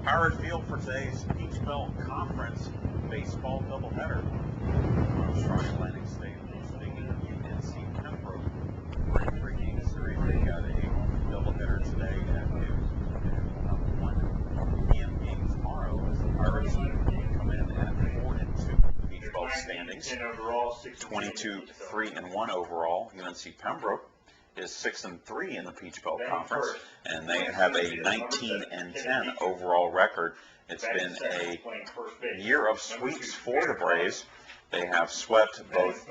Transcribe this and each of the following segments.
Pirate Field for today's Peach Belt Conference baseball doubleheader. Armstrong Atlantic State hosting UNC Pembroke for a three-game series. They got a doubleheader today at noon, and we'll have a 1 p.m. game tomorrow as the Pirates come in at 4-2 Peach Belt standings. 22-3-1 overall. UNC Pembroke is 6-3 in the Peach Belt Conference, and they have a 19-10 overall record. It's been a year of sweeps for the Braves. They have swept both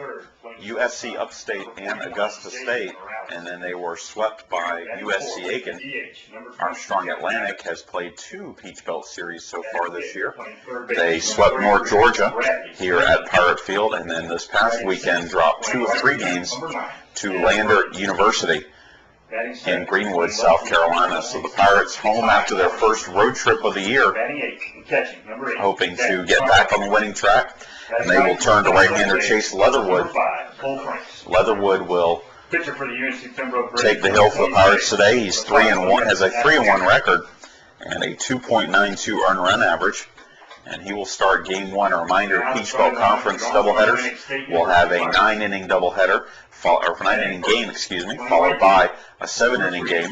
USC Upstate and Augusta State, and then they were swept by USC Aiken. Armstrong Atlantic has played 2 Peach Belt series so far this year. They swept North Georgia here at Pirate Field, and then this past weekend dropped 2 of 3 games to Lander University in Greenwood, South Carolina. So the Pirates home after their first road trip of the year, hoping to get back on the winning track. And they will turn to right-hander Chase Leatherwood. Leatherwood will take the hill for the Pirates today. He's 3-1, has a 3-1 record and a 2.92 earned run average. And he will start game 1. A reminder, Peach Belt Conference doubleheaders will have a 9-inning doubleheader, or 9-inning game, followed by a 7-inning game.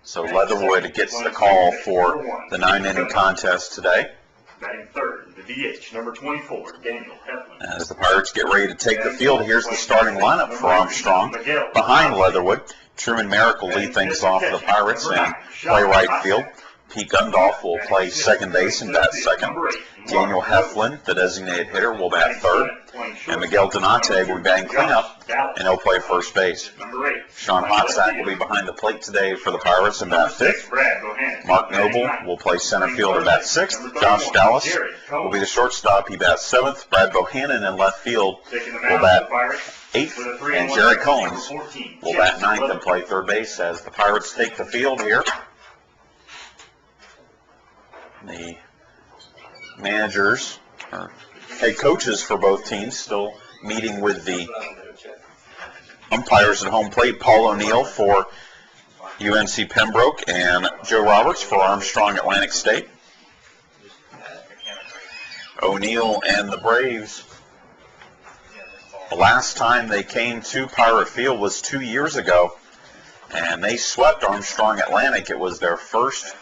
So Leatherwood gets the call for the 9-inning contest today. Batting third, the DH, number 24, Daniel Heflin. As the Pirates get ready to take the field, here's the starting lineup for Armstrong. Behind Leatherwood, Truman Merrick will lead things off for the Pirates and play right field. Pete Gundolf will play second base and bat second. Daniel Heflin, the designated hitter, will bat third. And Miguel Donate will be batting cleanup, and he'll play first base. Sean Hotsack will be behind the plate today for the Pirates and bat fifth. Mark Noble will play center field and bat sixth. Josh Dallas will be the shortstop. He bats seventh. Brad Bohannon in left field will bat eighth. And Jerry Combs will bat ninth and play third base as the Pirates take the field here. The managers, or head coaches for both teams, still meeting with the umpires at home plate. Paul O'Neill for UNC Pembroke and Joe Roberts for Armstrong Atlantic State. O'Neill and the Braves, the last time they came to Pirate Field was 2 years ago, and they swept Armstrong Atlantic. It was their first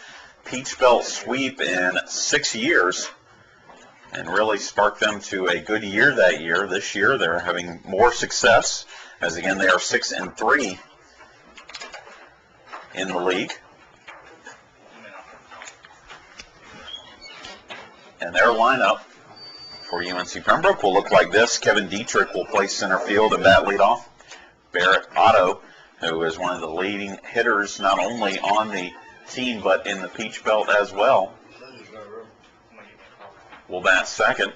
Peach Belt sweep in 6 years, and really sparked them to a good year that year. This year they're having more success, as again they are 6-3 in the league. And their lineup for UNC Pembroke will look like this. Kevin Dietrich will play center field and bat leadoff. Barrett Otto, who is one of the leading hitters not only on the team but in the Peach Belt as well, will bat second.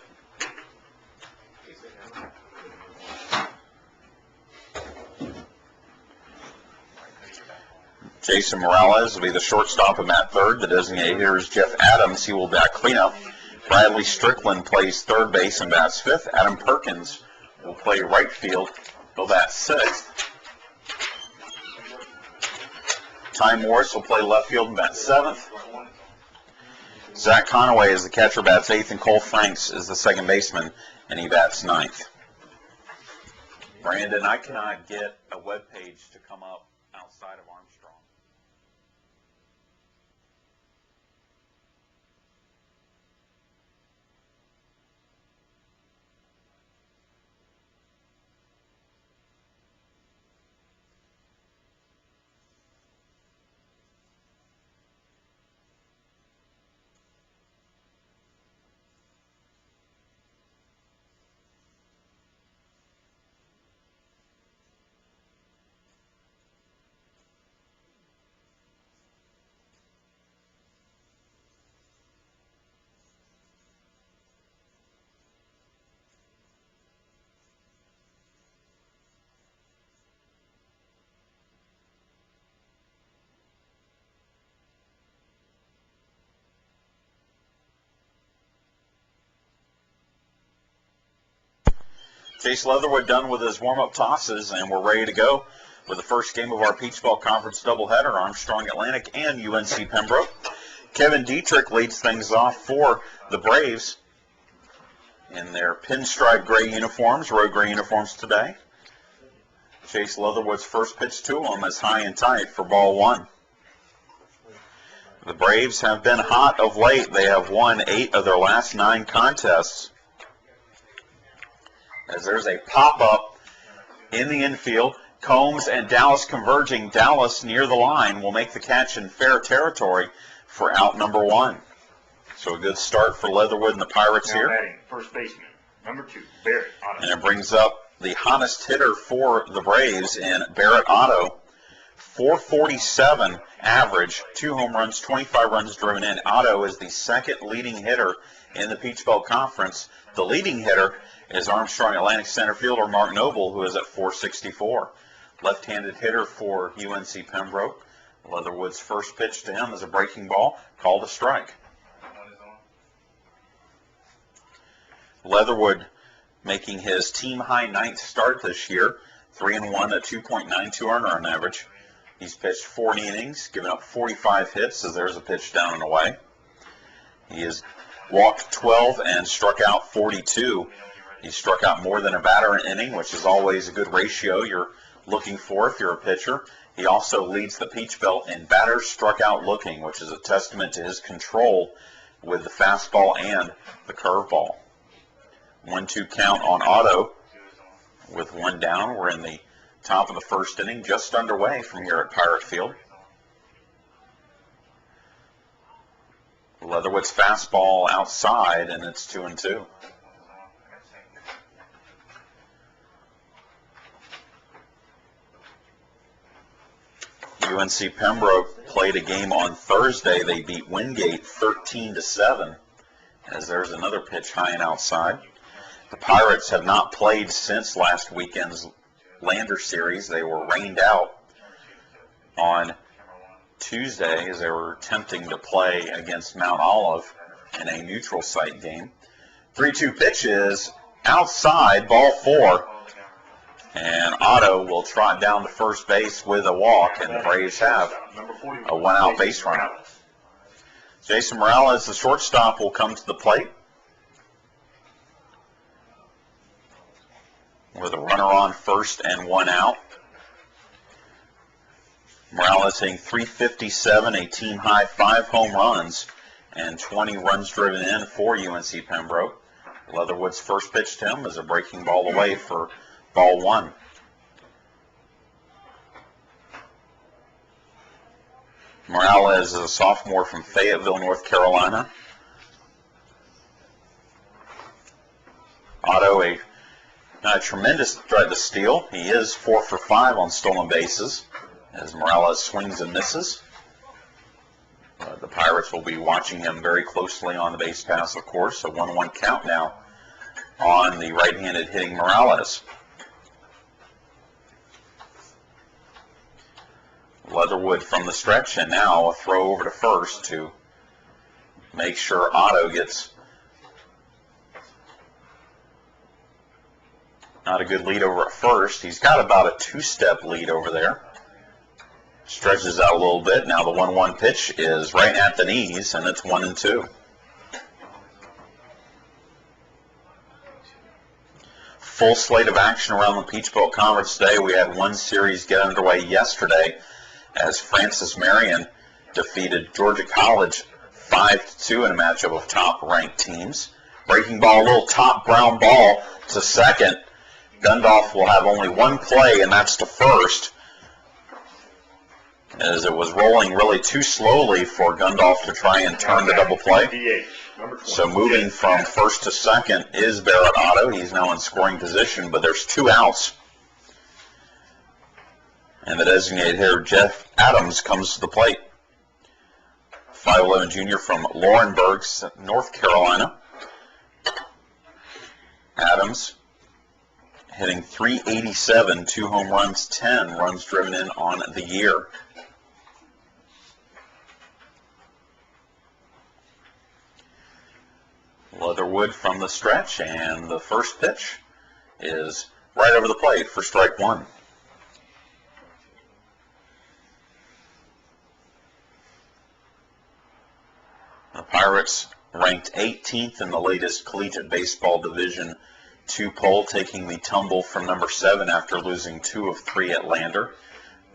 Jason Morales will be the shortstop and bat third. The designated hitter is Jeff Adams. He will bat cleanup. Bradley Strickland plays third base and bats fifth. Adam Perkins will play right field. He'll bat sixth. Ty Morris will play left field and bat seventh. Zach Conaway is the catcher, bats eighth, and Cole Franks is the second baseman, and he bats ninth. Brandon, I cannot get a web page to come up outside of Armstrong. Chase Leatherwood done with his warm-up tosses, and we're ready to go with the first game of our Peach Belt Conference doubleheader, Armstrong Atlantic and UNC Pembroke. Kevin Dietrich leads things off for the Braves in their pinstripe gray uniforms, road gray uniforms today. Chase Leatherwood's first pitch to him is high and tight for ball one. The Braves have been hot of late. They have won 8 of their last 9 contests. As there's a pop-up in the infield, Combs and Dallas converging. Dallas near the line will make the catch in fair territory for out number 1. So a good start for Leatherwood and the Pirates here. Batting, first baseman, number 2, Barrett Otto. And it brings up the hottest hitter for the Braves in Barrett Otto. 447 average, 2 home runs, 25 runs driven in. Otto is the second leading hitter in the Peach Belt Conference. The leading hitter is Armstrong Atlantic center fielder Mark Noble, who is at 464. Left-handed hitter for UNC Pembroke. Leatherwood's first pitch to him is a breaking ball, called a strike. Leatherwood making his team-high 9th start this year, 3-1 at 2.92 earned run average. He's pitched 40 innings, given up 45 hits, as there's a pitch down and away. He has walked 12 and struck out 42. He struck out more than a batter an inning, which is always a good ratio you're looking for if you're a pitcher. He also leads the Peach Belt in batters struck out looking, which is a testament to his control with the fastball and the curveball. 1-2 count on Otto with 1 down. We're in the top of the first inning, just underway from here at Pirate Field. Leatherwood's fastball outside, and it's 2-2. UNC Pembroke played a game on Thursday. They beat Wingate 13-7, as there's another pitch high and outside. The Pirates have not played since last weekend's Lander series. They were rained out on Tuesday as they were attempting to play against Mount Olive in a neutral site game. 3-2 pitch is outside, ball 4. And Otto will trot down to first base with a walk, and the Braves have a 1-out base runner. Jason Morales, the shortstop, will come to the plate with a runner on first and 1 out. Morales hitting .357, a team-high 5 home runs and 20 runs driven in for UNC Pembroke. Leatherwood's first pitch to him is a breaking ball away for ball 1. Morales is a sophomore from Fayetteville, North Carolina. Otto, not a tremendous threat to steal. He is 4 for 5 on stolen bases as Morales swings and misses. The Pirates will be watching him very closely on the base pass, of course. A 1-1 count now on the right-handed hitting Morales. Leatherwood from the stretch, and now a throw over to first to make sure Otto gets not a good lead over at first. He's got about a 2-step lead over there. Stretches out a little bit. Now the 1-1 pitch is right at the knees, and it's 1-2. Full slate of action around the Peach Belt Conference today. We had one series get underway yesterday as Francis Marion defeated Georgia College 5-2 in a matchup of top-ranked teams. Breaking ball, a little top brown ball to second. Gundolf will have only one play, and that's to first, as it was rolling really too slowly for Gundolf to try and turn the double play. So moving from first to second is Barrett Otto. He's now in scoring position, but there's 2 outs. And the designated hitter, Jeff Adams, comes to the plate. 5'11" junior from Laurinburg, North Carolina. Adams hitting .387, 2 home runs, 10 runs driven in on the year. Leatherwood from the stretch, and the first pitch is right over the plate for strike 1. The Pirates ranked 18th in the latest Collegiate Baseball Division II poll, taking the tumble from number 7 after losing 2 of 3 at Lander.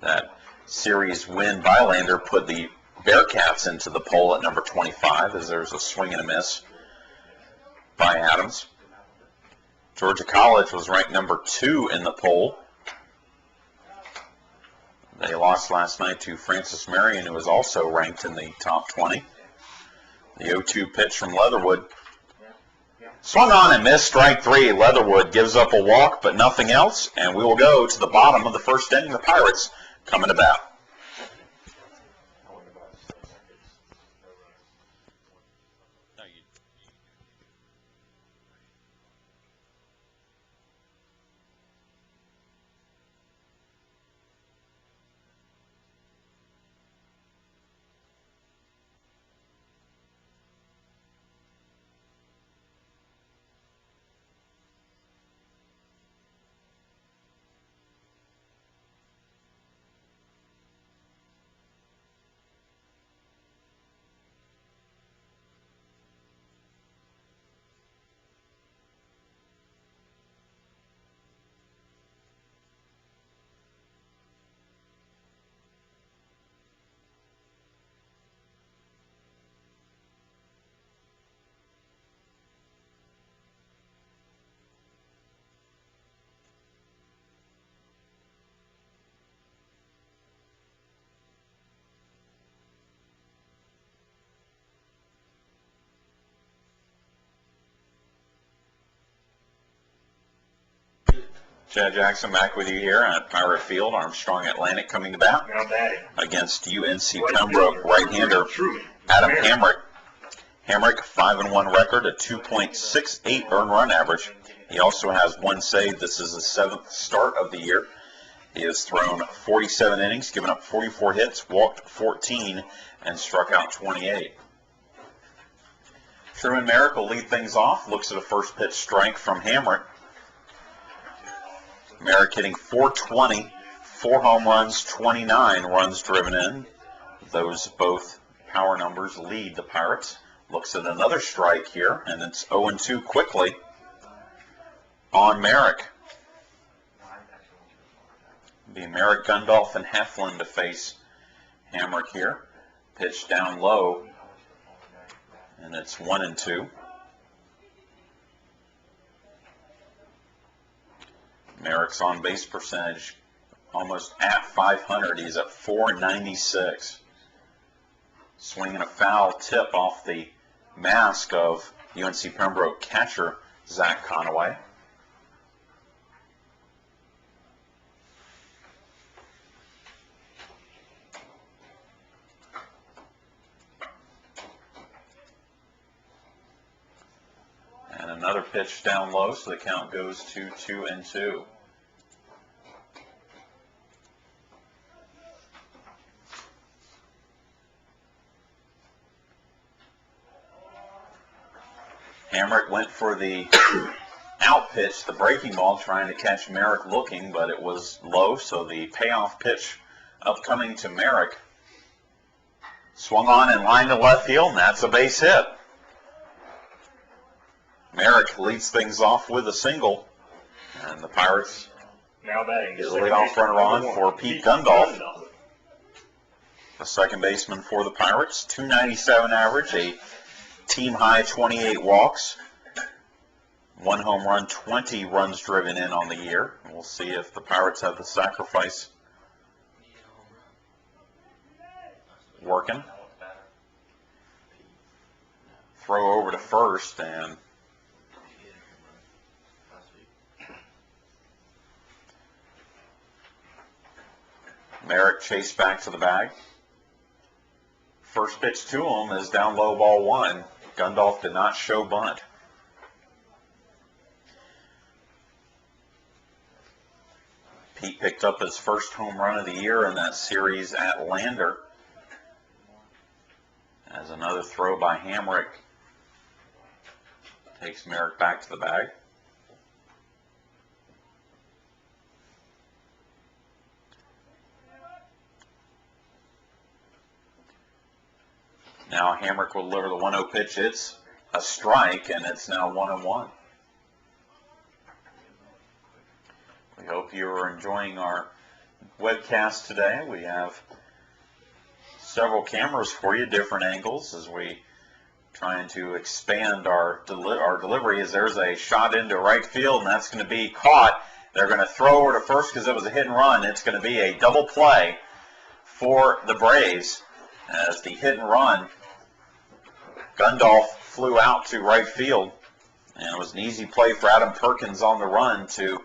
That series win by Lander put the Bearcats into the poll at number 25, as there's a swing and a miss by Adams. Georgia College was ranked number 2 in the poll. They lost last night to Francis Marion, who was also ranked in the top 20. The 0-2 pitch from Leatherwood. Swung on and missed, strike 3. Leatherwood gives up a walk, but nothing else, and we will go to the bottom of the first inning. The Pirates coming to bat. Chad Jackson back with you here at Pirate Field. Armstrong Atlantic coming to bat against UNC Pembroke right-hander Adam Hamrick. Hamrick, 5-1 record, a 2.68 earned run average. He also has 1 save. This is his 7th start of the year. He has thrown 47 innings, given up 44 hits, walked 14, and struck out 28. Truman Merrick will lead things off. Looks at a first pitch strike from Hamrick. Merrick hitting .420, 4 home runs, 29 runs driven in. Those both power numbers lead the Pirates. Looks at another strike here, and it's 0-2 quickly on Merrick. It'll be Merrick, Gundolf, and Heflin to face Hamrick here. Pitch down low, and it's 1-2. Merrick's on base percentage almost at 500. He's at .496. Swinging a foul tip off the mask of UNC Pembroke catcher Zach Conaway. And another pitch down low, so the count goes to 2-2. Hamrick went for the out pitch, the breaking ball, trying to catch Merrick looking, but it was low, so the payoff pitch upcoming to Merrick. Swung on and lined to left field, and that's a base hit. Merrick leads things off with a single, and the Pirates now batting get a leadoff runner on for Pete Gundolf, the second baseman for the Pirates. .297 average, a team-high 28 walks, 1 home run, 20 runs driven in on the year. We'll see if the Pirates have the sacrifice working. Throw over to first, and Merrick chased back to the bag. First pitch to him is down low, ball 1. Gundolf did not show bunt. Pete picked up his first home run of the year in that series at Lander. As another throw by Hamrick takes Merrick back to the bag. Now Hamrick will deliver the 1-0 pitch. It's a strike, and it's now 1-1. We hope you are enjoying our webcast today. We have several cameras for you, different angles, as we trying to expand our delivery. As there's a shot into right field, and that's going to be caught. They're going to throw over to first because it was a hit and run. It's going to be a double play for the Braves as the hit and run. Gundolf flew out to right field, and it was an easy play for Adam Perkins on the run to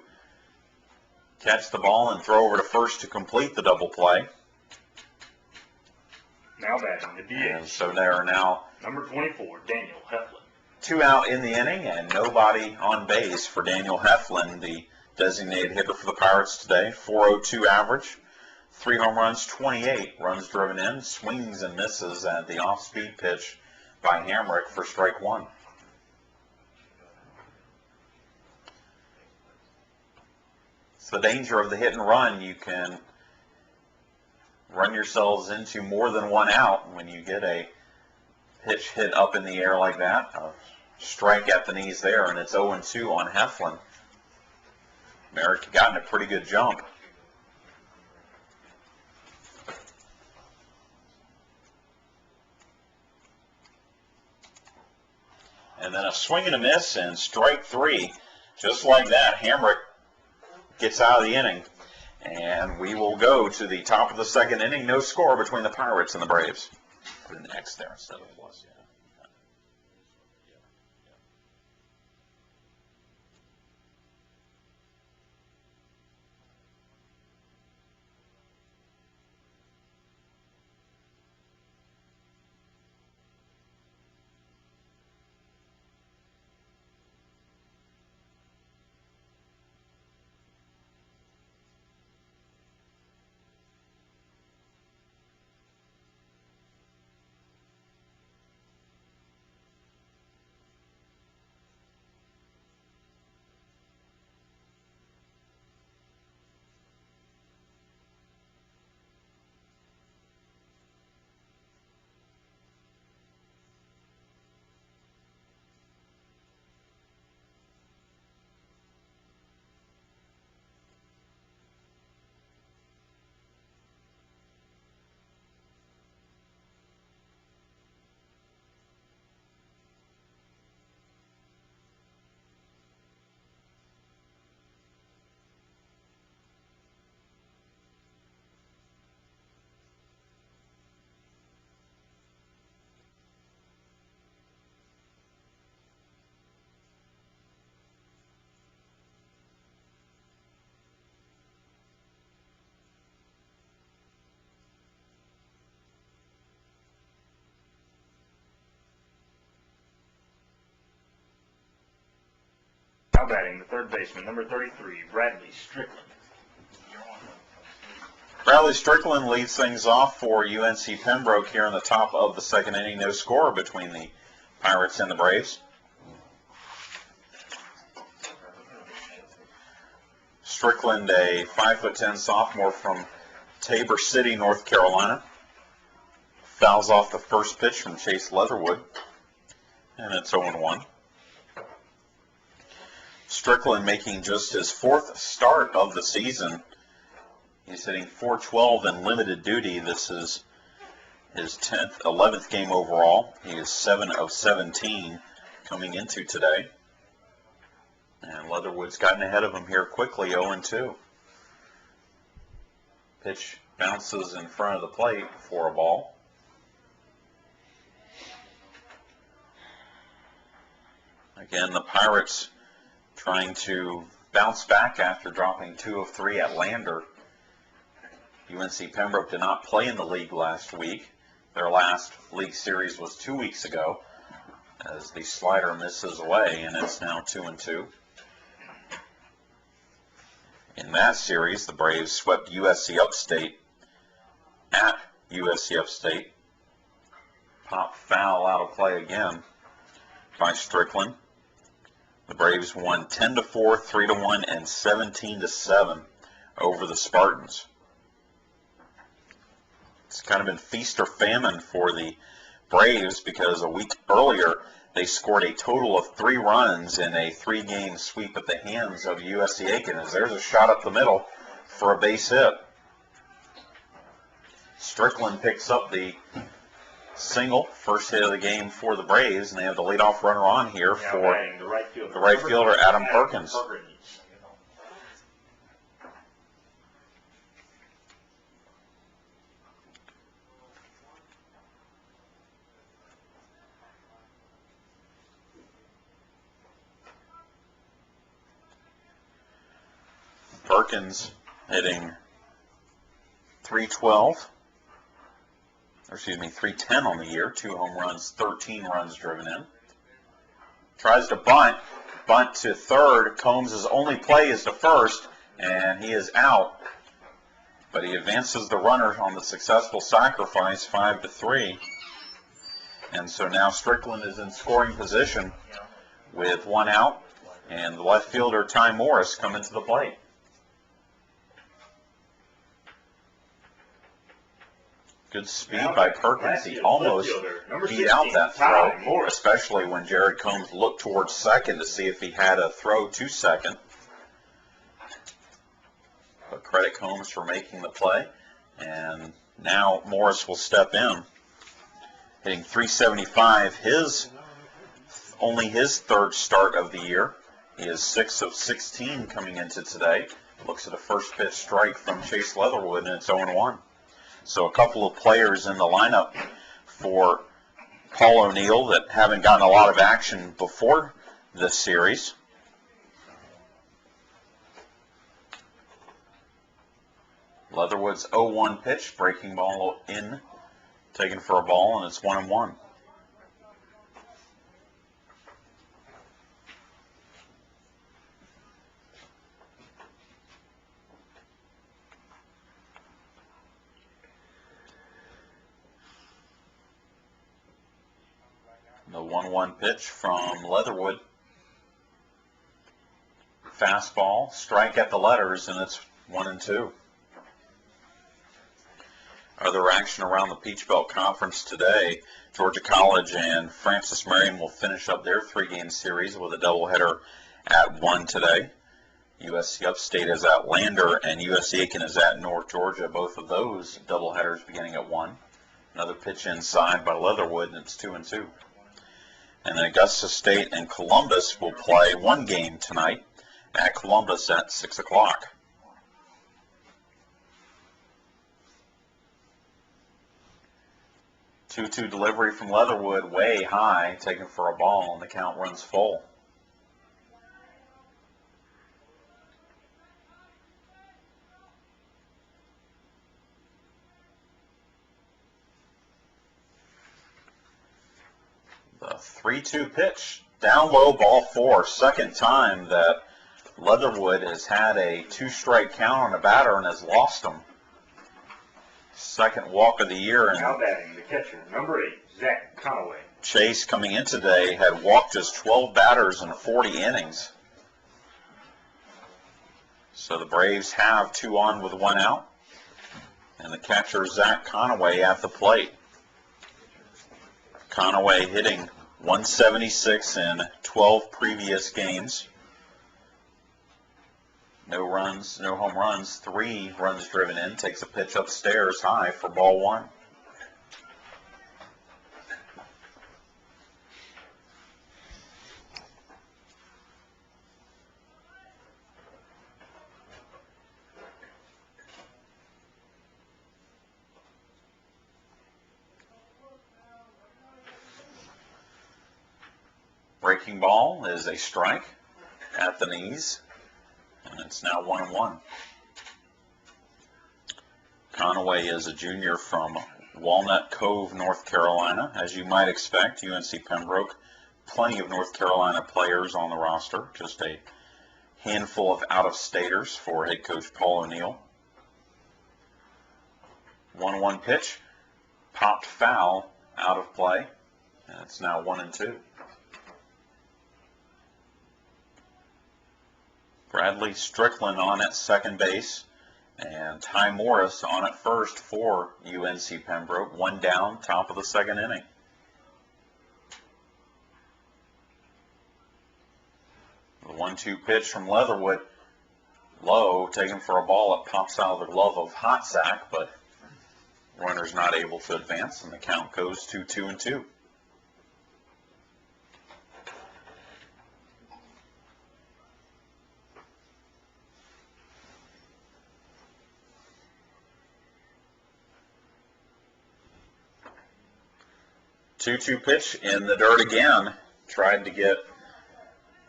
catch the ball and throw over to first to complete the double play. Now batting the DH. And so there are now number 24, Daniel Heflin. 2 out in the inning and nobody on base for Daniel Heflin, the designated hitter for the Pirates today. 4.02 average, 3 home runs, 28 runs driven in, swings and misses at the off-speed pitch by Hamrick for strike 1. It's the danger of the hit and run. You can run yourselves into more than 1 out when you get a pitch hit up in the air like that. A strike at the knees there, and it's 0-2 on Heflin. Merrick gotten a pretty good jump. And then a swing and a miss, and strike 3. Just like that, Hamrick gets out of the inning. And we will go to the top of the second inning. No score between the Pirates and the Braves. Put an X there instead of a plus, yeah. Now batting the third baseman, number 33, Bradley Strickland. Bradley Strickland leads things off for UNC Pembroke here in the top of the second inning. No score between the Pirates and the Braves. Strickland, a 5'10" sophomore from Tabor City, North Carolina. Fouls off the first pitch from Chase Leatherwood, and it's 0-1. Strickland making just his 4th start of the season. He's hitting .412 in limited duty. This is his 11th game overall. He is 7 of 17 coming into today. And Leatherwood's gotten ahead of him here quickly, 0-2. Pitch bounces in front of the plate for a ball. Again, the Pirates trying to bounce back after dropping 2 of 3 at Lander. UNC Pembroke did not play in the league last week. Their last league series was 2 weeks ago as the slider misses away, and it's now 2-2. In that series, the Braves swept USC Upstate at USC Upstate. Pop foul out of play again by Strickland. The Braves won 10-4, 3-1, and 17-7 over the Spartans. It's kind of been feast or famine for the Braves because a week earlier they scored a total of 3 runs in a 3-game sweep at the hands of USC Aiken. As there's a shot up the middle for a base hit. Strickland picks up the single, first hit of the game for the Braves, and they have the leadoff runner on here for the right fielder, Adam Perkins. Perkins hitting 310 on the year, 2 home runs, 13 runs driven in. Tries to bunt to third. Combs' only play is to first, and he is out. But he advances the runner on the successful sacrifice, 5-3. And so now Strickland is in scoring position with 1 out, and the left fielder, Ty Morris, coming to the plate. Good speed by Perkins. He almost beat out that throw, especially when Jared Combs looked towards second to see if he had a throw to second. But credit Combs for making the play. And now Morris will step in, hitting 375. Only his 3rd start of the year. He is 6 of 16 coming into today. Looks at a first pitch strike from Chase Leatherwood, and it's 0-1. So a couple of players in the lineup for Paul O'Neill that haven't gotten a lot of action before this series. Leatherwood's 0-1 pitch, breaking ball in, taken for a ball, and it's 1-1. The 1-1 pitch from Leatherwood. Fastball, strike at the letters, and it's 1-2. Other action around the Peach Belt Conference today. Georgia College and Francis Marion will finish up their 3-game series with a doubleheader at 1 today. USC Upstate is at Lander, and USC Aiken is at North Georgia. Both of those doubleheaders beginning at 1. Another pitch inside by Leatherwood, and it's 2-2. And then Augusta State and Columbus will play 1 game tonight at Columbus at 6 o'clock. Two-two delivery from Leatherwood, way high, taken for a ball, and the count runs full. The 3-2 pitch, down low, ball 4. Second time that Leatherwood has had a 2-strike count on a batter and has lost them. Second walk of the year. And now batting the catcher, number 8, Zach Conaway. Chase, coming in today, had walked just 12 batters in 40 innings. So the Braves have 2 on with 1 out. And the catcher, Zach Conaway, at the plate. Conaway hitting 176 in 12 previous games. No runs, no home runs, 3 runs driven in. Takes a pitch upstairs high for ball 1. Breaking ball is a strike at the knees, and it's now 1-1. Conaway is a junior from Walnut Cove, North Carolina. As you might expect, UNC Pembroke, plenty of North Carolina players on the roster, just a handful of out-of-staters for head coach Paul O'Neill. 1-1 pitch, popped foul, out of play, and it's now 1-2. Bradley Strickland on at second base, and Ty Morris on at first for UNC Pembroke. 1 down, top of the 2nd inning. 1-2 pitch from Leatherwood. Low, taken for a ball. It pops out of the glove of Hotsack, but runner's not able to advance, and the count goes to 2-2. Two-two pitch in the dirt again. Tried to get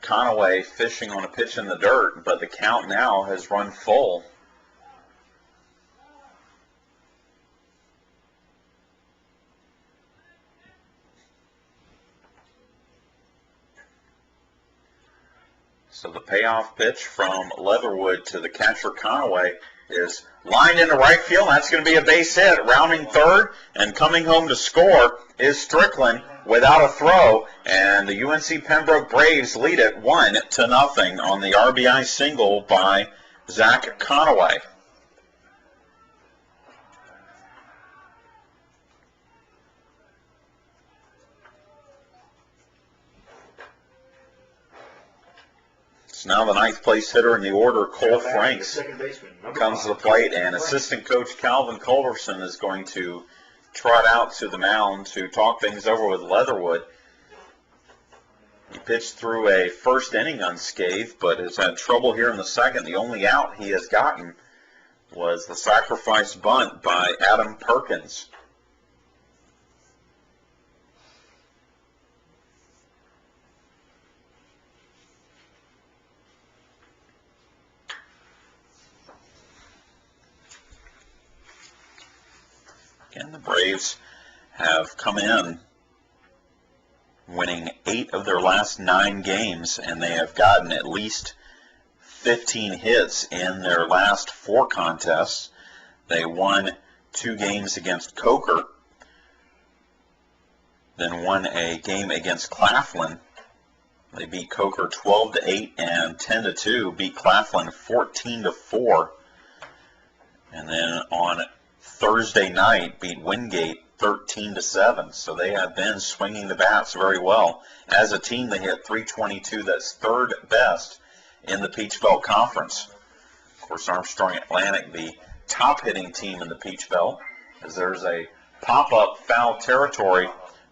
Conaway fishing on a pitch in the dirt, but the count now has run full. So the payoff pitch from Leatherwood to the catcher Conaway is lined into right field. That's going to be a base hit. Rounding third and coming home to score is Strickland without a throw. And the UNC Pembroke Braves lead it 1-0 on the RBI single by Zach Conaway. So now the ninth place hitter in the order, Cole Franks, comes to the plate, and assistant coach Calvin Culverson is going to trot out to the mound to talk things over with Leatherwood. He pitched through a first inning unscathed, but has had trouble here in the second. The only out he has gotten was the sacrifice bunt by Adam Perkins. And the Braves have come in winning 8 of their last 9 games, and they have gotten at least 15 hits in their last 4 contests. They won 2 games against Coker, then won a game against Claflin. They beat Coker 12-8 and 10-2, beat Claflin 14-4, and then on Thursday night beat Wingate 13-7. So they have been swinging the bats very well. As a team, they hit .322. That's third best in the Peach Belt Conference. Of course, Armstrong Atlantic, the top hitting team in the Peach Belt, as there's a pop-up foul territory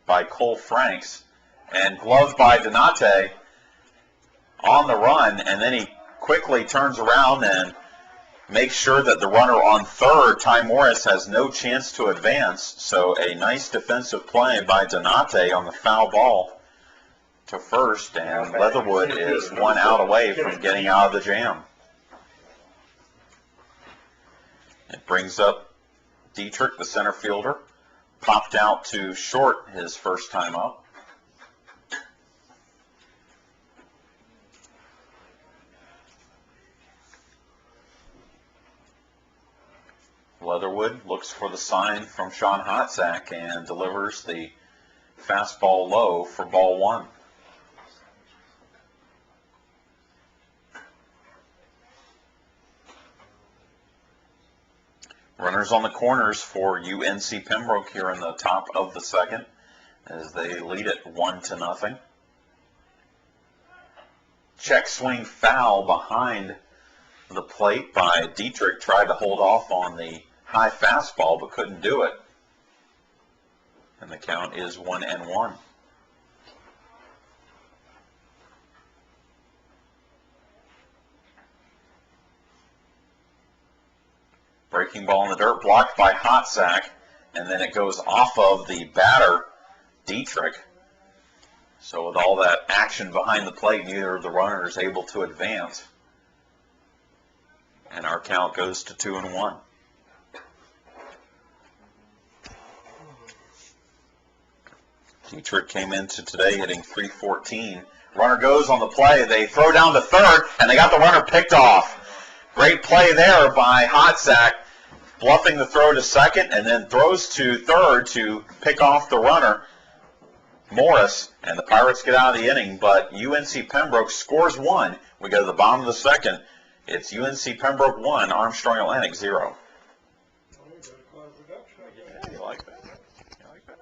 by Cole Franks, and gloved by Donate on the run, and then he quickly turns around and makes sure that the runner on third, Ty Morris, has no chance to advance. So a nice defensive play by Donate on the foul ball to first, and Leatherwood is 1 out away from getting out of the jam. It brings up Dietrich, the center fielder, popped out to short his first time up. Leatherwood looks for the sign from Sean Hotsack and delivers the fastball low for ball 1. Runners on the corners for UNC Pembroke here in the top of the second as they lead it 1-0. Check swing foul behind the plate by Dietrich. Tried to hold off on the high fastball but couldn't do it. And the count is 1-1. Breaking ball in the dirt, blocked by Hotsack, and then it goes off of the batter, Dietrich. So with all that action behind the plate, neither of the runners able to advance. And our count goes to 2-1. Dietrich came into today hitting .314. Runner goes on the play. They throw down to third, and they got the runner picked off. Great play there by Hotsack, bluffing the throw to second, and then throws to third to pick off the runner, Morris, and the Pirates get out of the inning. But UNC Pembroke scores 1. We go to the bottom of the second. It's UNC Pembroke 1, Armstrong Atlantic 0. Yeah, you like that? You like that?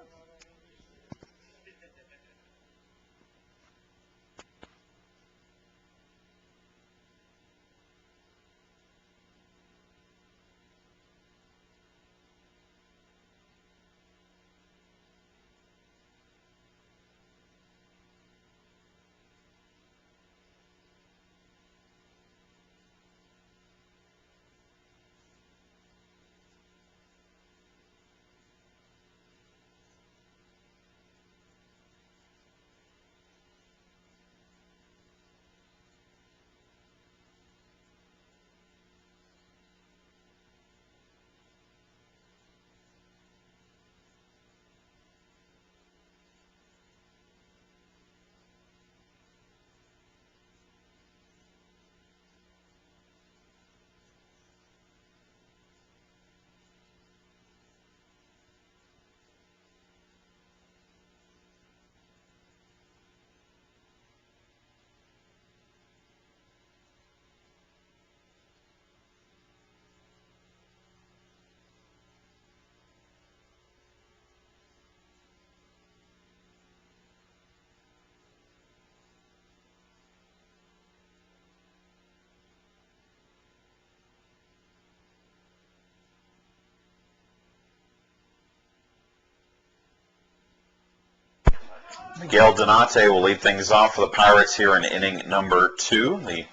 Miguel Donate will lead things off for the Pirates here in inning number 2. The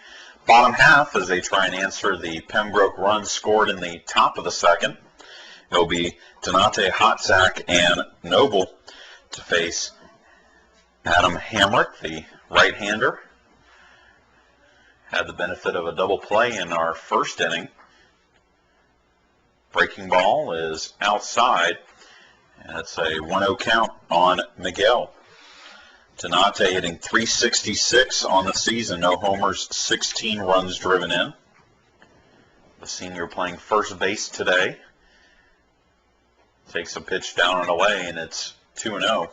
bottom half as they try and answer the Pembroke run scored in the top of the second. It will be Donate, Hotzak, and Noble to face Adam Hamrick, the right-hander. Had the benefit of a double play in our first inning. Breaking ball is outside. And it's a 1-0 count on Miguel. Donate hitting .366 on the season. No homers, 16 runs driven in. The senior playing first base today. Takes a pitch down and away, and it's 2-0.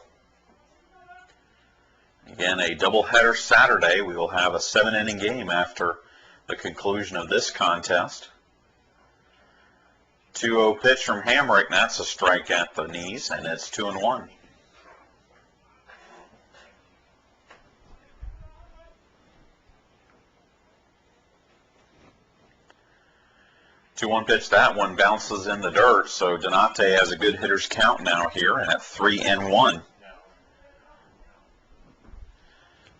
Again, a doubleheader Saturday. We will have a 7-inning game after the conclusion of this contest. 2-0 pitch from Hamrick, and that's a strike at the knees, and it's 2-1. 2-1 pitch, that one bounces in the dirt, so Donate has a good hitter's count now here at 3-1.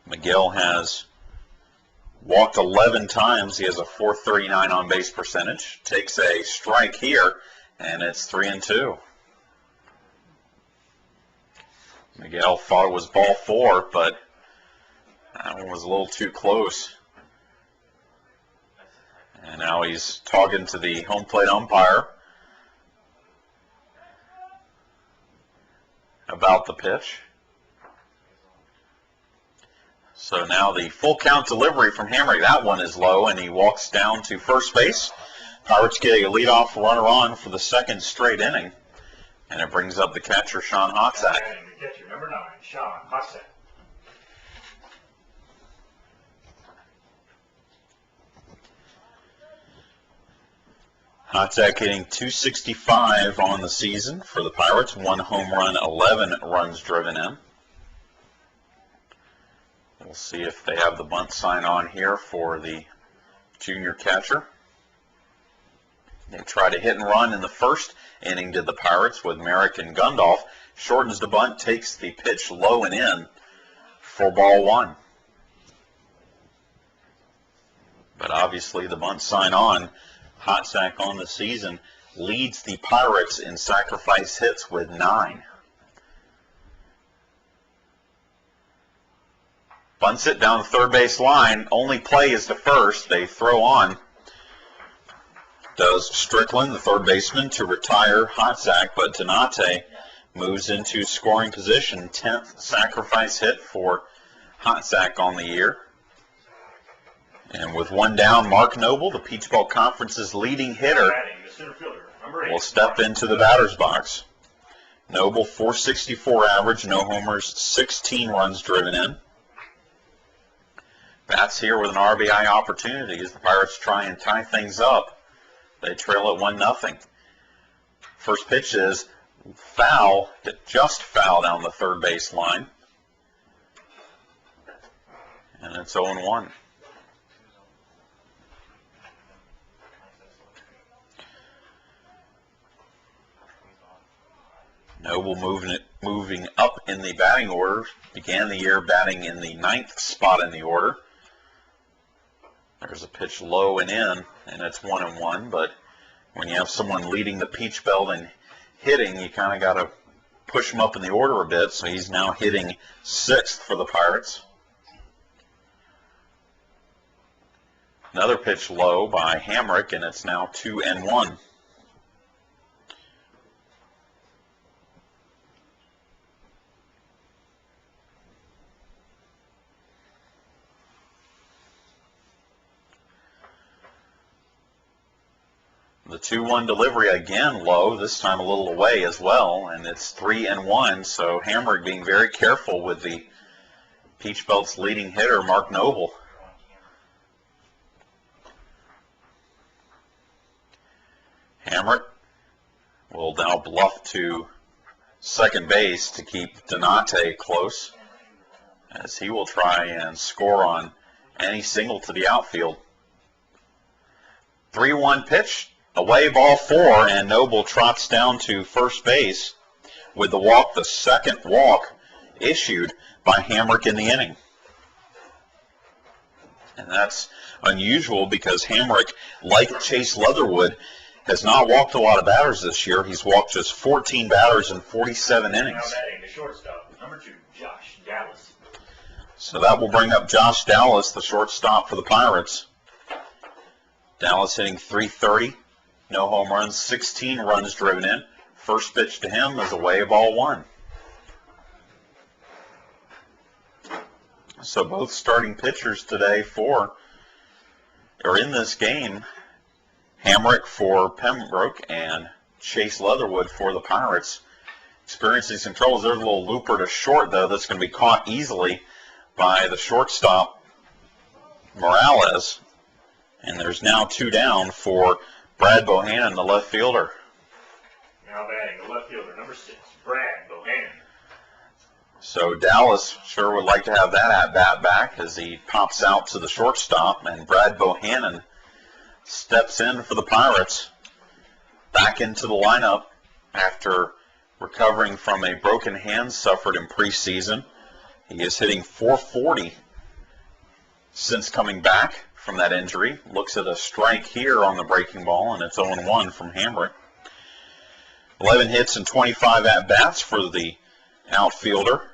Miguel has walked 11 times. He has a .439 on base percentage. Takes a strike here, and it's 3-2. Miguel thought it was ball 4, but that one was a little too close. And now he's talking to the home plate umpire about the pitch. So now the full count delivery from Hamrick. That one is low, and he walks down to first base. Pirates get a leadoff runner on for the second straight inning. And it brings up the catcher, Sean Hotzak. The catcher, number 9, Sean Hotzak. Hotzak hitting .265 on the season for the Pirates. 1 home run, 11 runs driven in. We'll see if they have the bunt sign on here for the junior catcher. They try to hit and run in the first inning, did the Pirates, with Merrick and Gundolf. Shortens the bunt, takes the pitch low and in for ball 1. But obviously the bunt sign on. Hotzak on the season leads the Pirates in sacrifice hits with 9. Bunts it down the third base line. Only play is to first. They throw on. Does Strickland, the third baseman, to retire Hotzak, but Donate moves into scoring position. 10th sacrifice hit for Hotzak on the year. And with 1 down, Mark Noble, the Peach Belt Conference's leading hitter, will step into the batter's box. Noble, .464 average, no homers, 16 runs driven in. Bats here with an RBI opportunity as the Pirates try and tie things up. They trail at 1-0. First pitch is foul, just foul down the third base line. And it's 0-1. Noble moving up in the batting order. Began the year batting in the 9th spot in the order. There's a pitch low and in, and it's 1-1. But when you have someone leading the Peach Belt and hitting, you kind of got to push him up in the order a bit. So he's now hitting 6th for the Pirates. Another pitch low by Hamrick, and it's now 2-1. The 2-1 delivery again low, this time a little away as well, and it's 3-1. So Hamrick being very careful with the Peach Belt's leading hitter, Mark Noble. Hamrick will now bluff to second base to keep Donate close, as he will try and score on any single to the outfield. 3-1 pitch. Away, ball 4, and Noble trots down to first base with the walk, the second walk issued by Hamrick in the inning. And that's unusual because Hamrick, like Chase Leatherwood, has not walked a lot of batters this year. He's walked just 14 batters in 47 innings. Now batting the shortstop, number 2, Josh Dallas. So that will bring up Josh Dallas, the shortstop for the Pirates. Dallas hitting .330, no home runs, 16 runs driven in. First pitch to him is away, ball 1. So both starting pitchers today in this game, Hamrick for Pembroke and Chase Leatherwood for the Pirates, experiencing some troubles. There's a little looper to short, though, that's going to be caught easily by the shortstop, Morales. And there's now 2 down for Brad Bohannon, the left fielder. Now batting the left fielder, number 6, Brad Bohannon. So Dallas sure would like to have that at-bat back as he pops out to the shortstop, and Brad Bohannon steps in for the Pirates, back into the lineup after recovering from a broken hand suffered in preseason. He is hitting .440 since coming back from that injury. Looks at a strike here on the breaking ball, and it's 0-1 from Hamrick. 11 hits and 25 at-bats for the outfielder,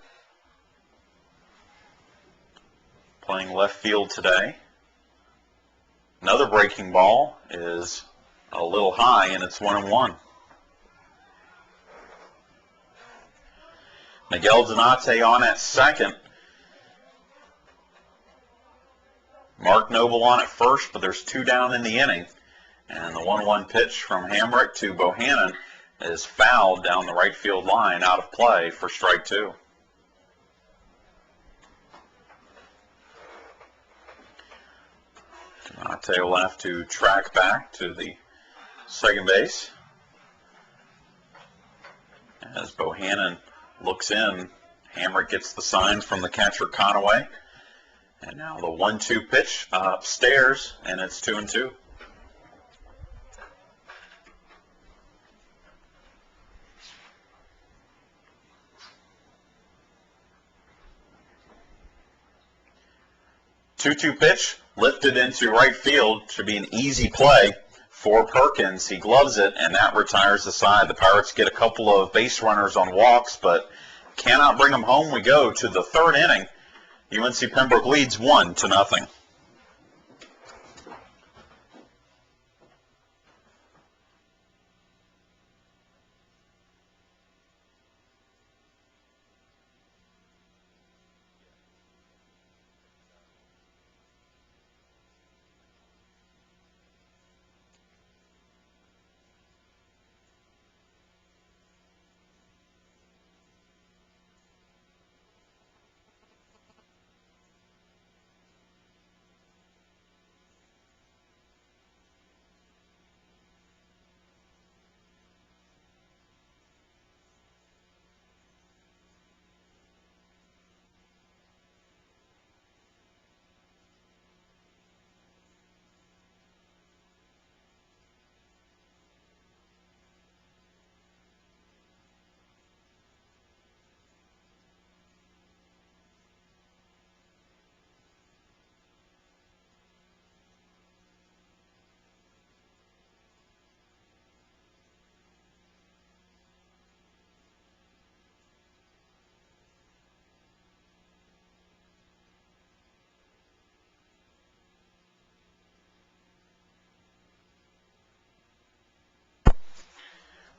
playing left field today. Another breaking ball is a little high, and it's 1-1. Miguel Donate on at second. Mark Noble on at first, but there's 2 down in the inning. And the 1-1 pitch from Hamrick to Bohannon is fouled down the right field line, out of play for strike 2. Donate will have to track back to the second base as Bohannon looks in. Hamrick gets the sign from the catcher Conaway. And now the 1-2 pitch upstairs, and it's 2-2. Two-two pitch lifted into right field. Should be an easy play for Perkins. He gloves it, and that retires the side. The Pirates get a couple of base runners on walks, but cannot bring them home. We go to the 3rd inning. UNC Pembroke leads 1-0.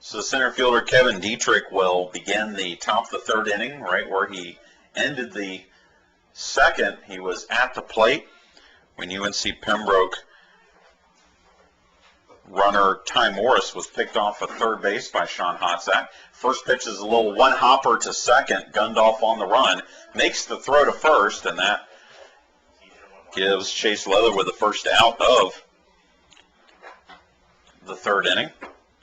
So the center fielder, Kevin Dietrich, will begin the top of the 3rd inning, right where he ended the 2nd. He was at the plate when UNC Pembroke runner Ty Morris was picked off at 3rd base by Sean Hotzak. First pitch is a little one-hopper to second, gunned off on the run, makes the throw to first, and that gives Chase Leatherwood the first out of the 3rd inning.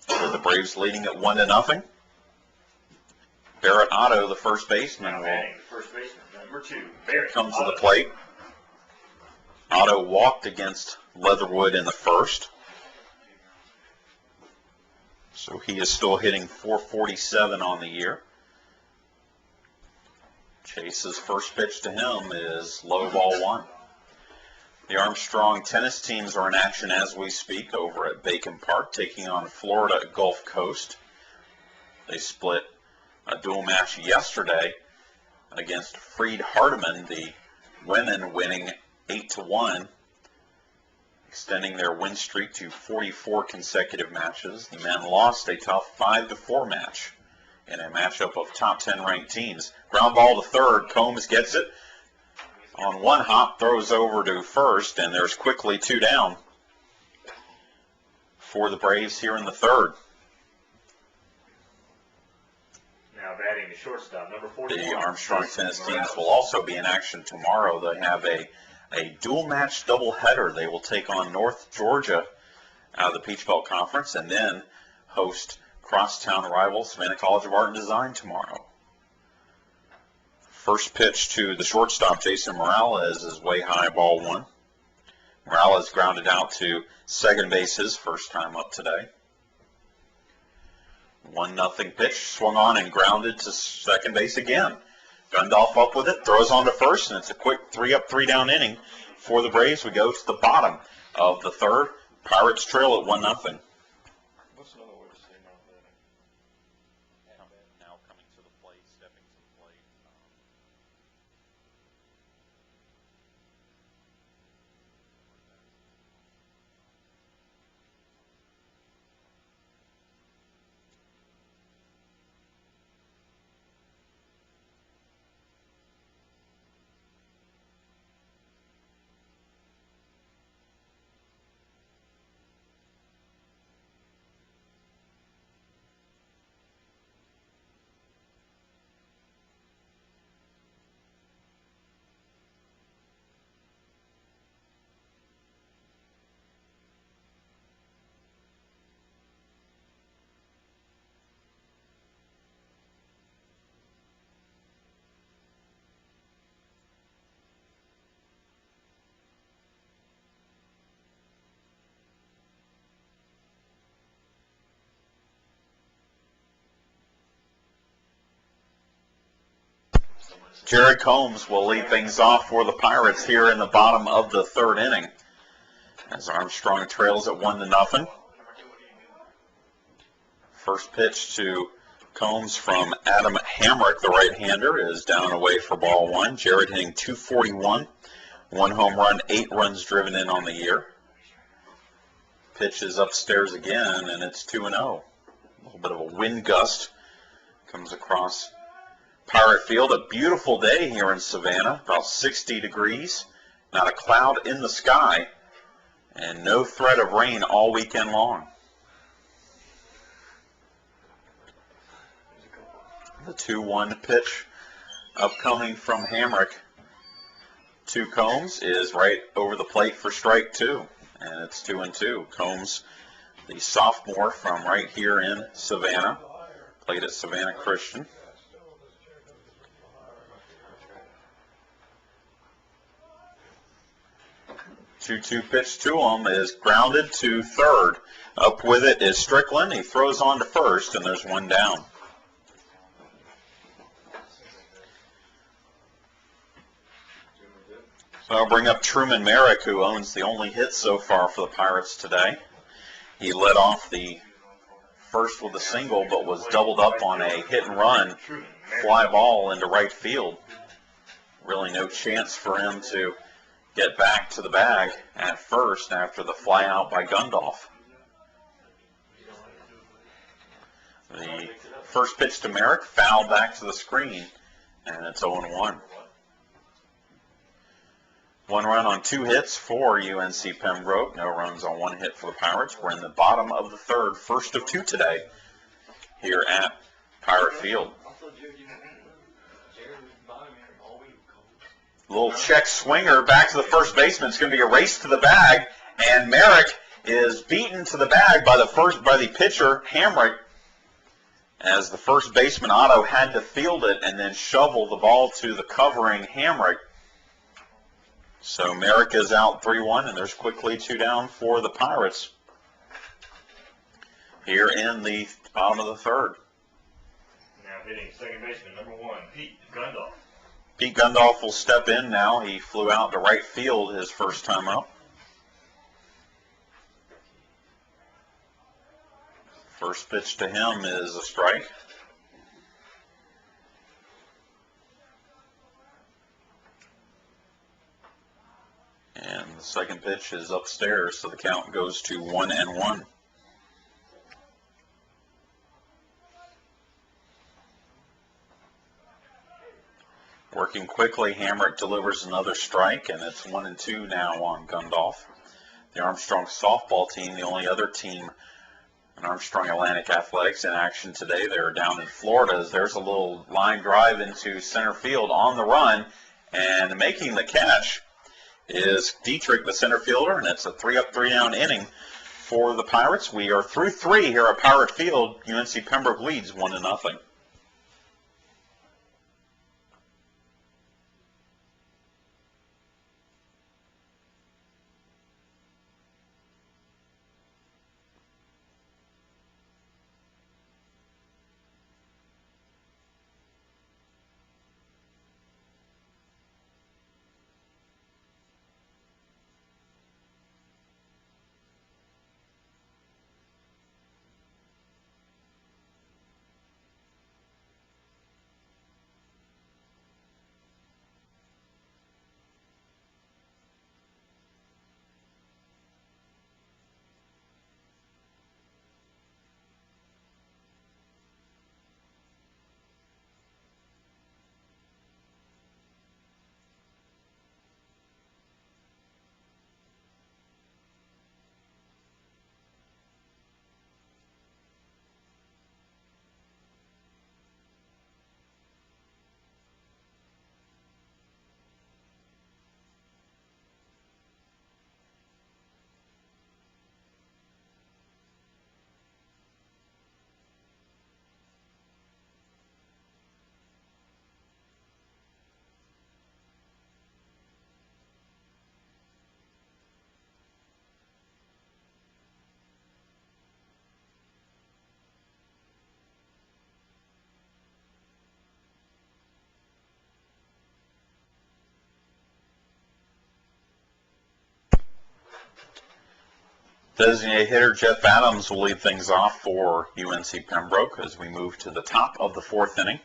With the Braves leading at 1-0. Barrett Otto, the first baseman, number 2, Barrett come to the plate. Otto walked against Leatherwood in the 1st. So he is still hitting .447 on the year. Chase's first pitch to him is low, ball one. The Armstrong tennis teams are in action as we speak over at Bacon Park, taking on Florida Gulf Coast. They split a dual match yesterday against Freed Hardeman, the women winning 8-1, extending their win streak to 44 consecutive matches. The men lost a tough 5-4 match in a matchup of top 10 ranked teams. Ground ball to third. Combs gets it on one hop, throws over to first, and there's quickly 2 down for the Braves here in the third. Now batting the shortstop, number 41. The Armstrong tennis teams will also be in action tomorrow. They have a dual match doubleheader. They will take on North Georgia out of the Peach Belt Conference and then host crosstown rival Savannah College of Art and Design tomorrow. First pitch to the shortstop, Jason Morales, is way high, ball one. Morales grounded out to second base his first time up today. 1-0 pitch, swung on and grounded to second base again. Gundolf up with it, throws on to first, and it's a quick 3-up, 3-down inning for the Braves. We go to the bottom of the third. Pirates trail at 1-0. What's another way to say not betting? Now coming to the plate, stepping to the plate. Jared Combs will lead things off for the Pirates here in the bottom of the third inning, as Armstrong trails at 1-0. First pitch to Combs from Adam Hamrick, the right-hander, is down away for ball one. Jared hitting .241, 1 home run, 8 runs driven in on the year. Pitch is upstairs again, and it's 2-0. A little bit of a wind gust comes across Pirate Field. A beautiful day here in Savannah, about 60 degrees, not a cloud in the sky, and no threat of rain all weekend long. The 2-1 pitch upcoming from Hamrick to Combs is right over the plate for strike 2, and it's 2-2. Combs, the sophomore from right here in Savannah, played at Savannah Christian. 2-2 pitch to him is grounded to third. Up with it is Strickland. He throws on to first, and there's 1 down. So I'll bring up Truman Merrick, who owns the only hit so far for the Pirates today. He led off the first with a single, but was doubled up on a hit and run fly ball into right field. Really no chance for him to get back to the bag at first after the fly out by Gundolf. The first pitch to Merrick, fouled back to the screen, and it's 0-1. 1 run on 2 hits for UNC Pembroke. No runs on 1 hit for the Pirates. We're in the bottom of the third, first of 2 today here at Pirate Field. Little check swinger back to the first baseman. It's going to be a race to the bag, and Merrick is beaten to the bag by the pitcher Hamrick, as the first baseman Otto had to field it and then shovel the ball to the covering Hamrick. So Merrick is out 3-1, and there's quickly 2 down for the Pirates here in the bottom of the third. Now hitting second baseman, number 1, Pete Gundolf. Pete Gundolf will step in now. He flew out to right field his first time up. First pitch to him is a strike. And the second pitch is upstairs, so the count goes to 1-1. Working quickly, Hamrick delivers another strike, and it's 1-2 now on Gundolf. The Armstrong softball team, the only other team in Armstrong Atlantic Athletics in action today. They're down in Florida. There's a little line drive into center field on the run, and making the catch is Dietrich, the center fielder, and it's a 3-up, 3-down inning for the Pirates. We are through 3 here at Pirate Field. UNC Pembroke leads 1-0. Designated hitter Jeff Adams will lead things off for UNC Pembroke as we move to the top of the 4th inning.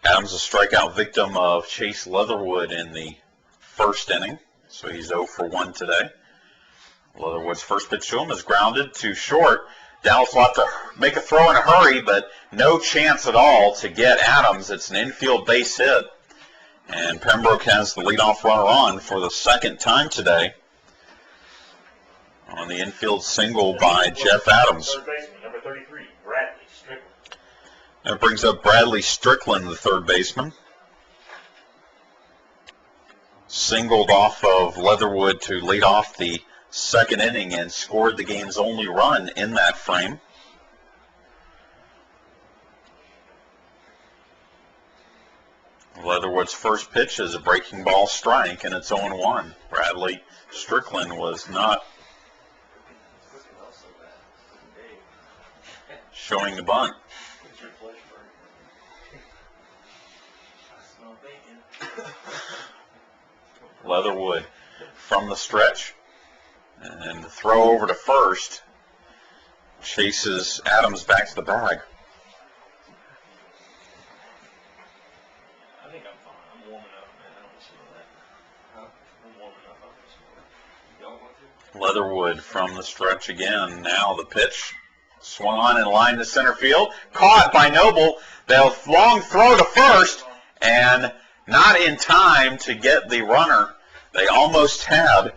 Adams a strikeout victim of Chase Leatherwood in the 1st inning, so he's 0 for 1 today. Leatherwood's first pitch to him is grounded to short. Dallas will have to make a throw in a hurry, but no chance at all to get Adams. It's an infield base hit, and Pembroke has the leadoff runner on for the 2nd time today on the infield single by Jeff Adams. Third baseman, number 33, Bradley Strickland. That brings up Bradley Strickland, the third baseman. Singled off of Leatherwood to lead off the 2nd inning and scored the game's only run in that frame. Leatherwood's first pitch is a breaking ball strike, and it's 0-1. Bradley Strickland was not showing the bunt. Leatherwood from the stretch. And the throw over to first chases Adams back to the bag. I think I'm fine. I'm warming up, man. I don't see that. Huh? I'm warming up. I don't see that. You don't want to? Leatherwood from the stretch again. Now the pitch. Swung on in line to center field. Caught by Noble. The long throw to first. And not in time to get the runner. They almost had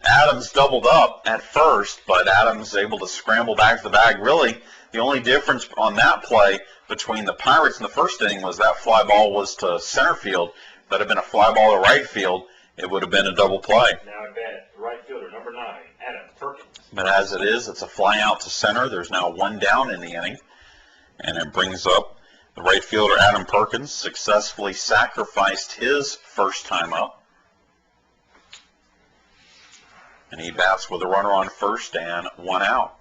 Adams doubled up at first, but Adams able to scramble back to the bag. Really, the only difference on that play between the Pirates in the 1st inning was that fly ball was to center field. If that had been a fly ball to right field, it would have been a double play. Now at bat, right fielder, number 9, Adam Perkins. But as it is, it's a fly out to center. There's now 1 down in the inning, and it brings up the right fielder, Adam Perkins, successfully sacrificed his first time up. And he bats with a runner on first and 1 out.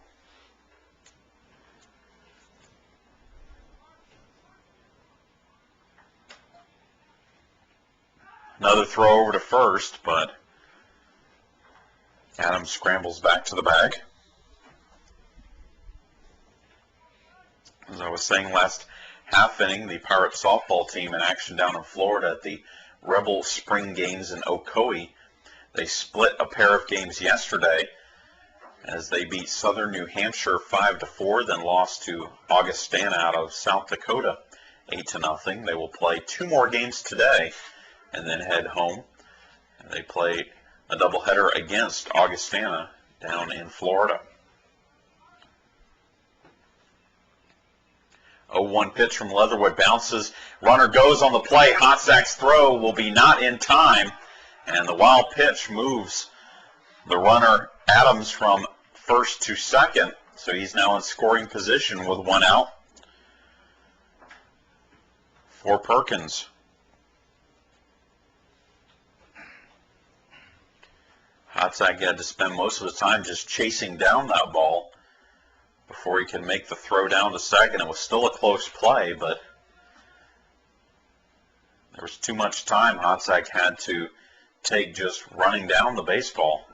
Another throw over to first, but Adams scrambles back to the bag. As I was saying last half inning, the Pirate softball team in action down in Florida at the Rebel Spring Games in Ocoee. They split a pair of games yesterday as they beat Southern New Hampshire 5-4, then lost to Augustana out of South Dakota 8-0. They will play 2 more games today and then head home. They play a doubleheader against Augustana down in Florida. 0-1 pitch from Leatherwood, bounces, runner goes on the play. Hotzak's throw will be not in time, and the wild pitch moves the runner Adams from first to second, so he's now in scoring position with 1 out for Perkins. Hotzak had to spend most of the time just chasing down that ball before he could make the throw down to second. It was still a close play, but there was too much time Hotzak had to take just running down the baseball.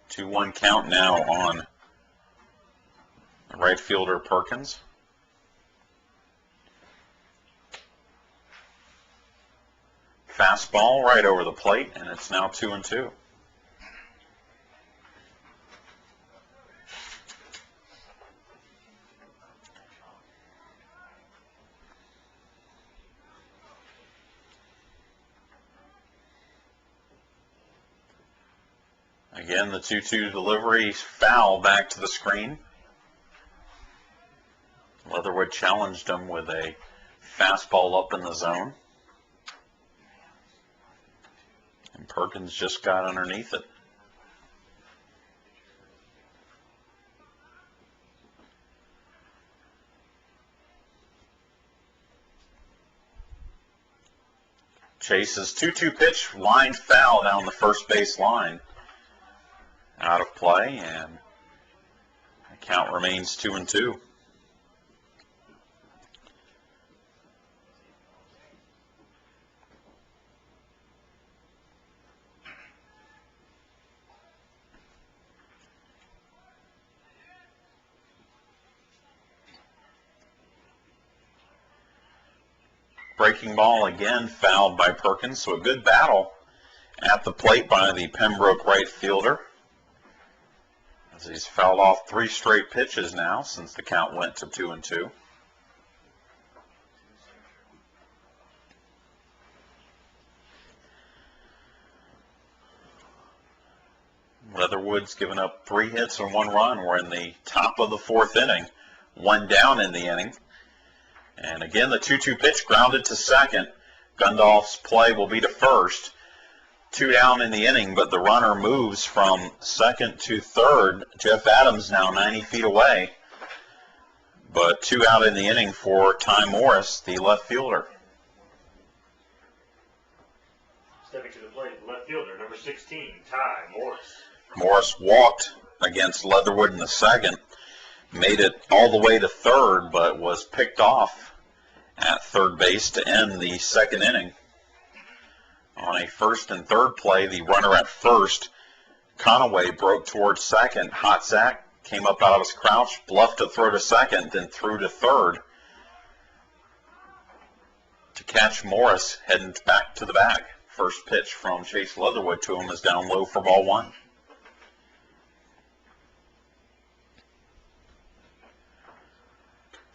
2-1 count now on right fielder Perkins. Fastball right over the plate, and it's now 2-2. Again, the 2-2 delivery, foul back to the screen. Leatherwood challenged him with a fastball up in the zone. And Perkins just got underneath it. Chase's 2-2 pitch, line foul down the first base line. Out of play, and the count remains 2-2. Breaking ball again fouled by Perkins, so a good battle at the plate by the Pembroke right fielder. As he's fouled off 3 straight pitches now since the count went to 2-2. Leatherwood's given up 3 hits and 1 run. We're in the top of the 4th inning. 1 down in the inning. And again, the 2-2 pitch grounded to second. Gundolf's play will be to first. 2 down in the inning, but the runner moves from second to third. Jeff Adams now 90 feet away. But 2 out in the inning for Ty Morris, the left fielder. Stepping to the plate, left fielder, number 16, Ty Morris. Morris walked against Leatherwood in the second. Made it all the way to third, but was picked off at third base to end the 2nd inning. On a 1st and 3rd play, the runner at first, Conaway, broke towards second. Hotzak came up out of his crouch, bluffed a throw to second, then threw to third to catch Morris heading back to the bag. First pitch from Chase Leatherwood to him is down low for ball 1.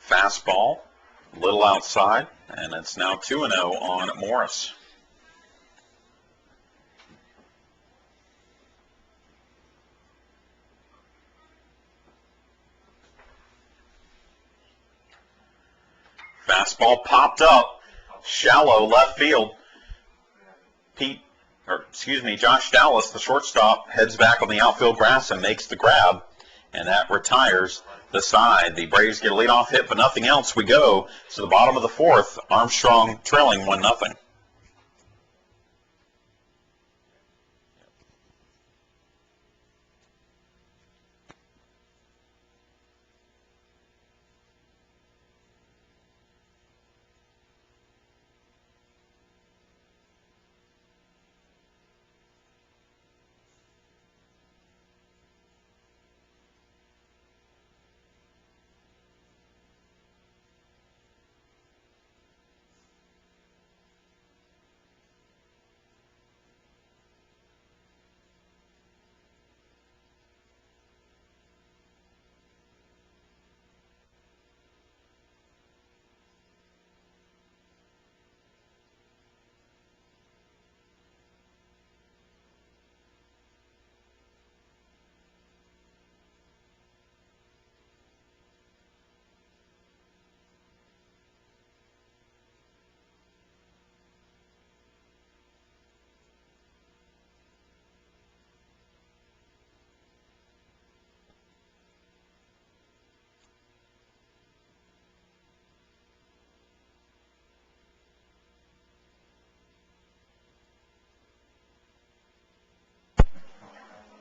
Fastball, little outside, and it's now 2-0 on Morris. Fastball popped up, shallow left field. Josh Dallas, the shortstop, heads back on the outfield grass and makes the grab, and that retires the side. The Braves get a leadoff hit, but nothing else. We go to the bottom of the 4th. Armstrong trailing 1-0.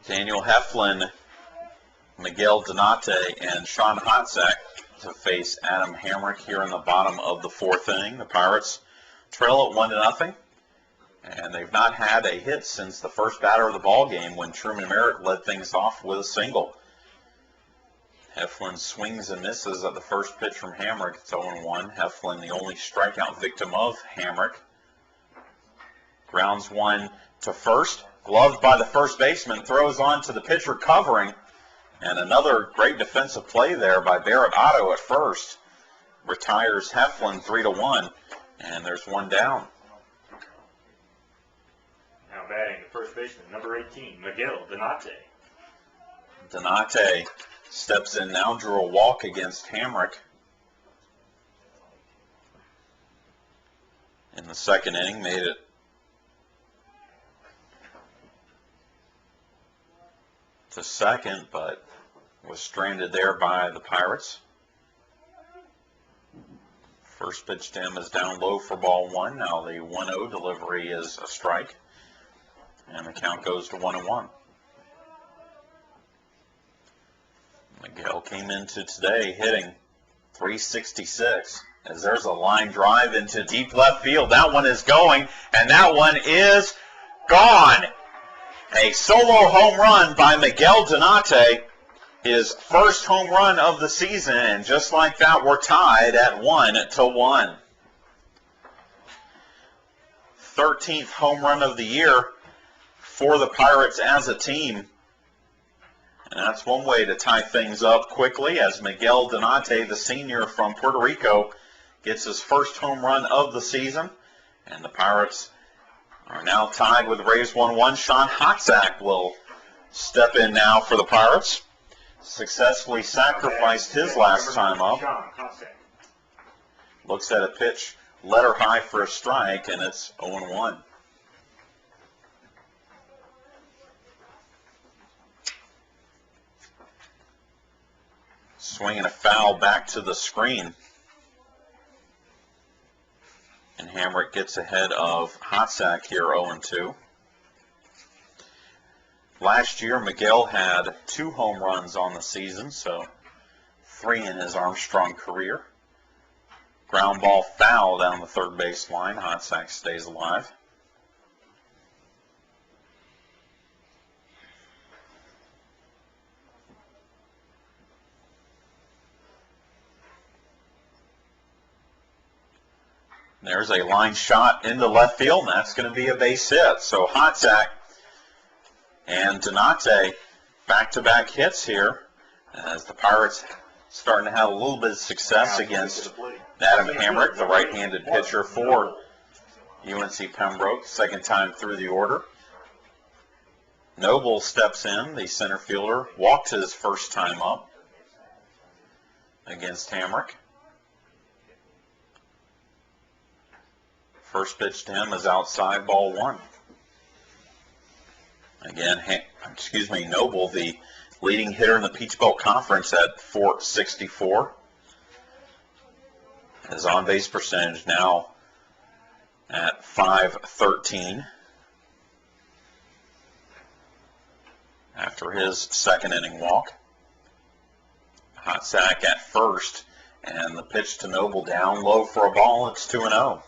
Daniel Heflin, Miguel Donate, and Sean Hotzak to face Adam Hamrick here in the bottom of the fourth inning. The Pirates trail at 1-0, and they've not had a hit since the first batter of the ball game when Truman Merritt led things off with a single. Heflin swings and misses at the first pitch from Hamrick. It's 0-1. Heflin, the only strikeout victim of Hamrick. Grounds one to first. Gloved by the first baseman. Throws on to the pitcher covering. And another great defensive play there by Barrett Otto at first. Retires Heflin 3-1. And there's one down. Now batting the first baseman, number 18, Miguel Donate. Donate steps in now, drew a walk against Hamrick in the second inning, made it to second, but was stranded there by the Pirates. First pitch to him is down low for ball one. Now the 1-0 delivery is a strike, and the count goes to 1-1. Miguel came into today hitting .366 as there's a line drive into deep left field. That one is going, and that one is gone. A solo home run by Miguel Donate, his first home run of the season, and just like that, we're tied at 1-1. 13th home run of the year for the Pirates as a team. And that's one way to tie things up quickly as Miguel Donate, the senior from Puerto Rico, gets his first home run of the season. And the Pirates are now tied with the Rays 1-1. Sean Hotzak will step in now for the Pirates. Successfully sacrificed his last time up. Looks at a pitch, letter high for a strike, and it's 0-1. Swinging a foul back to the screen. And Hamrick gets ahead of Hotzak here, 0-2. Last year, Miguel had 2 home runs on the season, so 3 in his Armstrong career. Ground ball foul down the third base line. Hotzak stays alive. There's a line shot into left field, and that's going to be a base hit. So Hotzak and Donate back-to-back hits here as the Pirates starting to have a little bit of success against Adam Hamrick, the right-handed pitcher for UNC Pembroke, second time through the order. Noble steps in, the center fielder, walked his first time up against Hamrick. First pitch to him is outside, ball one. Again, Noble, the leading hitter in the Peach Belt Conference at .464. His on-base percentage now at .513 after his second inning walk. Hotzak at first, and the pitch to Noble down low for a ball. It's 2-0.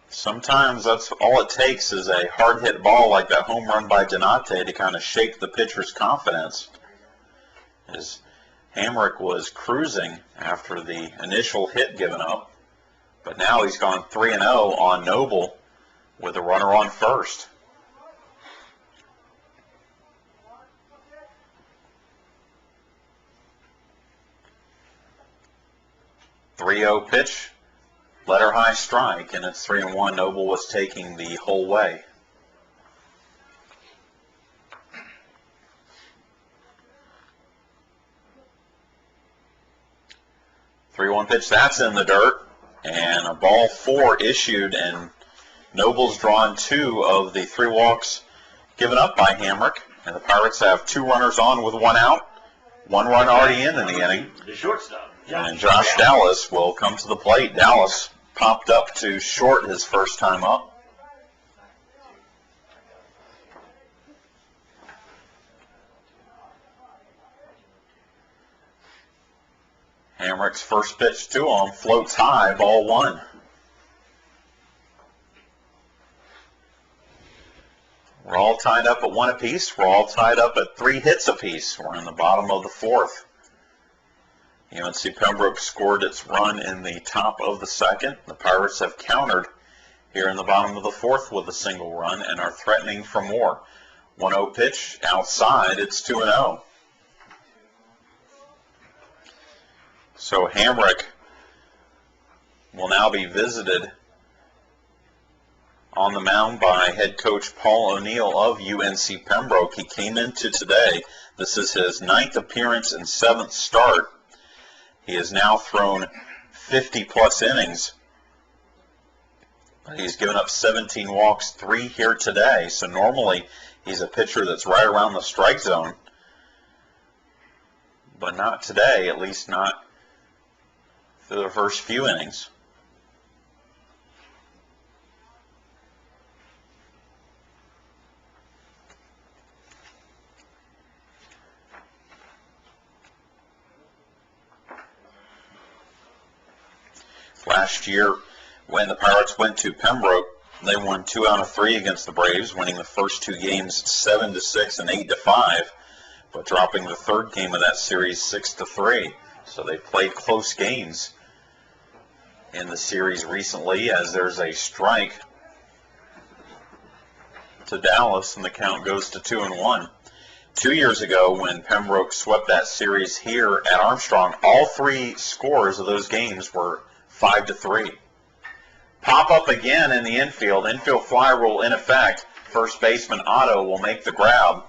Sometimes that's all it takes is a hard-hit ball like that home run by Donate to kind of shake the pitcher's confidence. As Hamrick was cruising after the initial hit given up, but now he's gone 3-0 on Noble with a runner on first. .30 pitch. Letter high strike, and it's 3-1. Noble was taking the whole way. .31 pitch, that's in the dirt, and a ball 4 issued, and Noble's drawn 2 of the 3 walks given up by Hamrick, and the Pirates have 2 runners on with 1 out. 1 run already in the inning. The shortstop. And Josh Dallas will come to the plate. Dallas popped up to short his first time up. Hamrick's first pitch to him floats high, ball one. We're all tied up at 1 apiece. We're all tied up at 3 hits apiece. We're in the bottom of the 4th. UNC Pembroke scored its run in the top of the 2nd. The Pirates have countered here in the bottom of the 4th with a single run and are threatening for more. 1-0 pitch outside. It's 2-0. So Hamrick will now be visited on the mound by head coach Paul O'Neill of UNC Pembroke. He came into today. This is his 9th appearance and 7th start. He has now thrown 50-plus innings. He's given up 17 walks, 3 here today. So normally he's a pitcher that's right around the strike zone. But not today, at least not through the first few innings. Last year, when the Pirates went to Pembroke, they won 2 out of 3 against the Braves, winning the first 2 games 7-6 and 8-5, but dropping the 3rd game of that series 6-3. So they played close games in the series recently, as there's a strike to Dallas and the count goes to 2-1. 2 years ago, when Pembroke swept that series here at Armstrong, all 3 scores of those games were 5-3. Pop up again in the infield. Infield fly rule in effect. First baseman Otto will make the grab,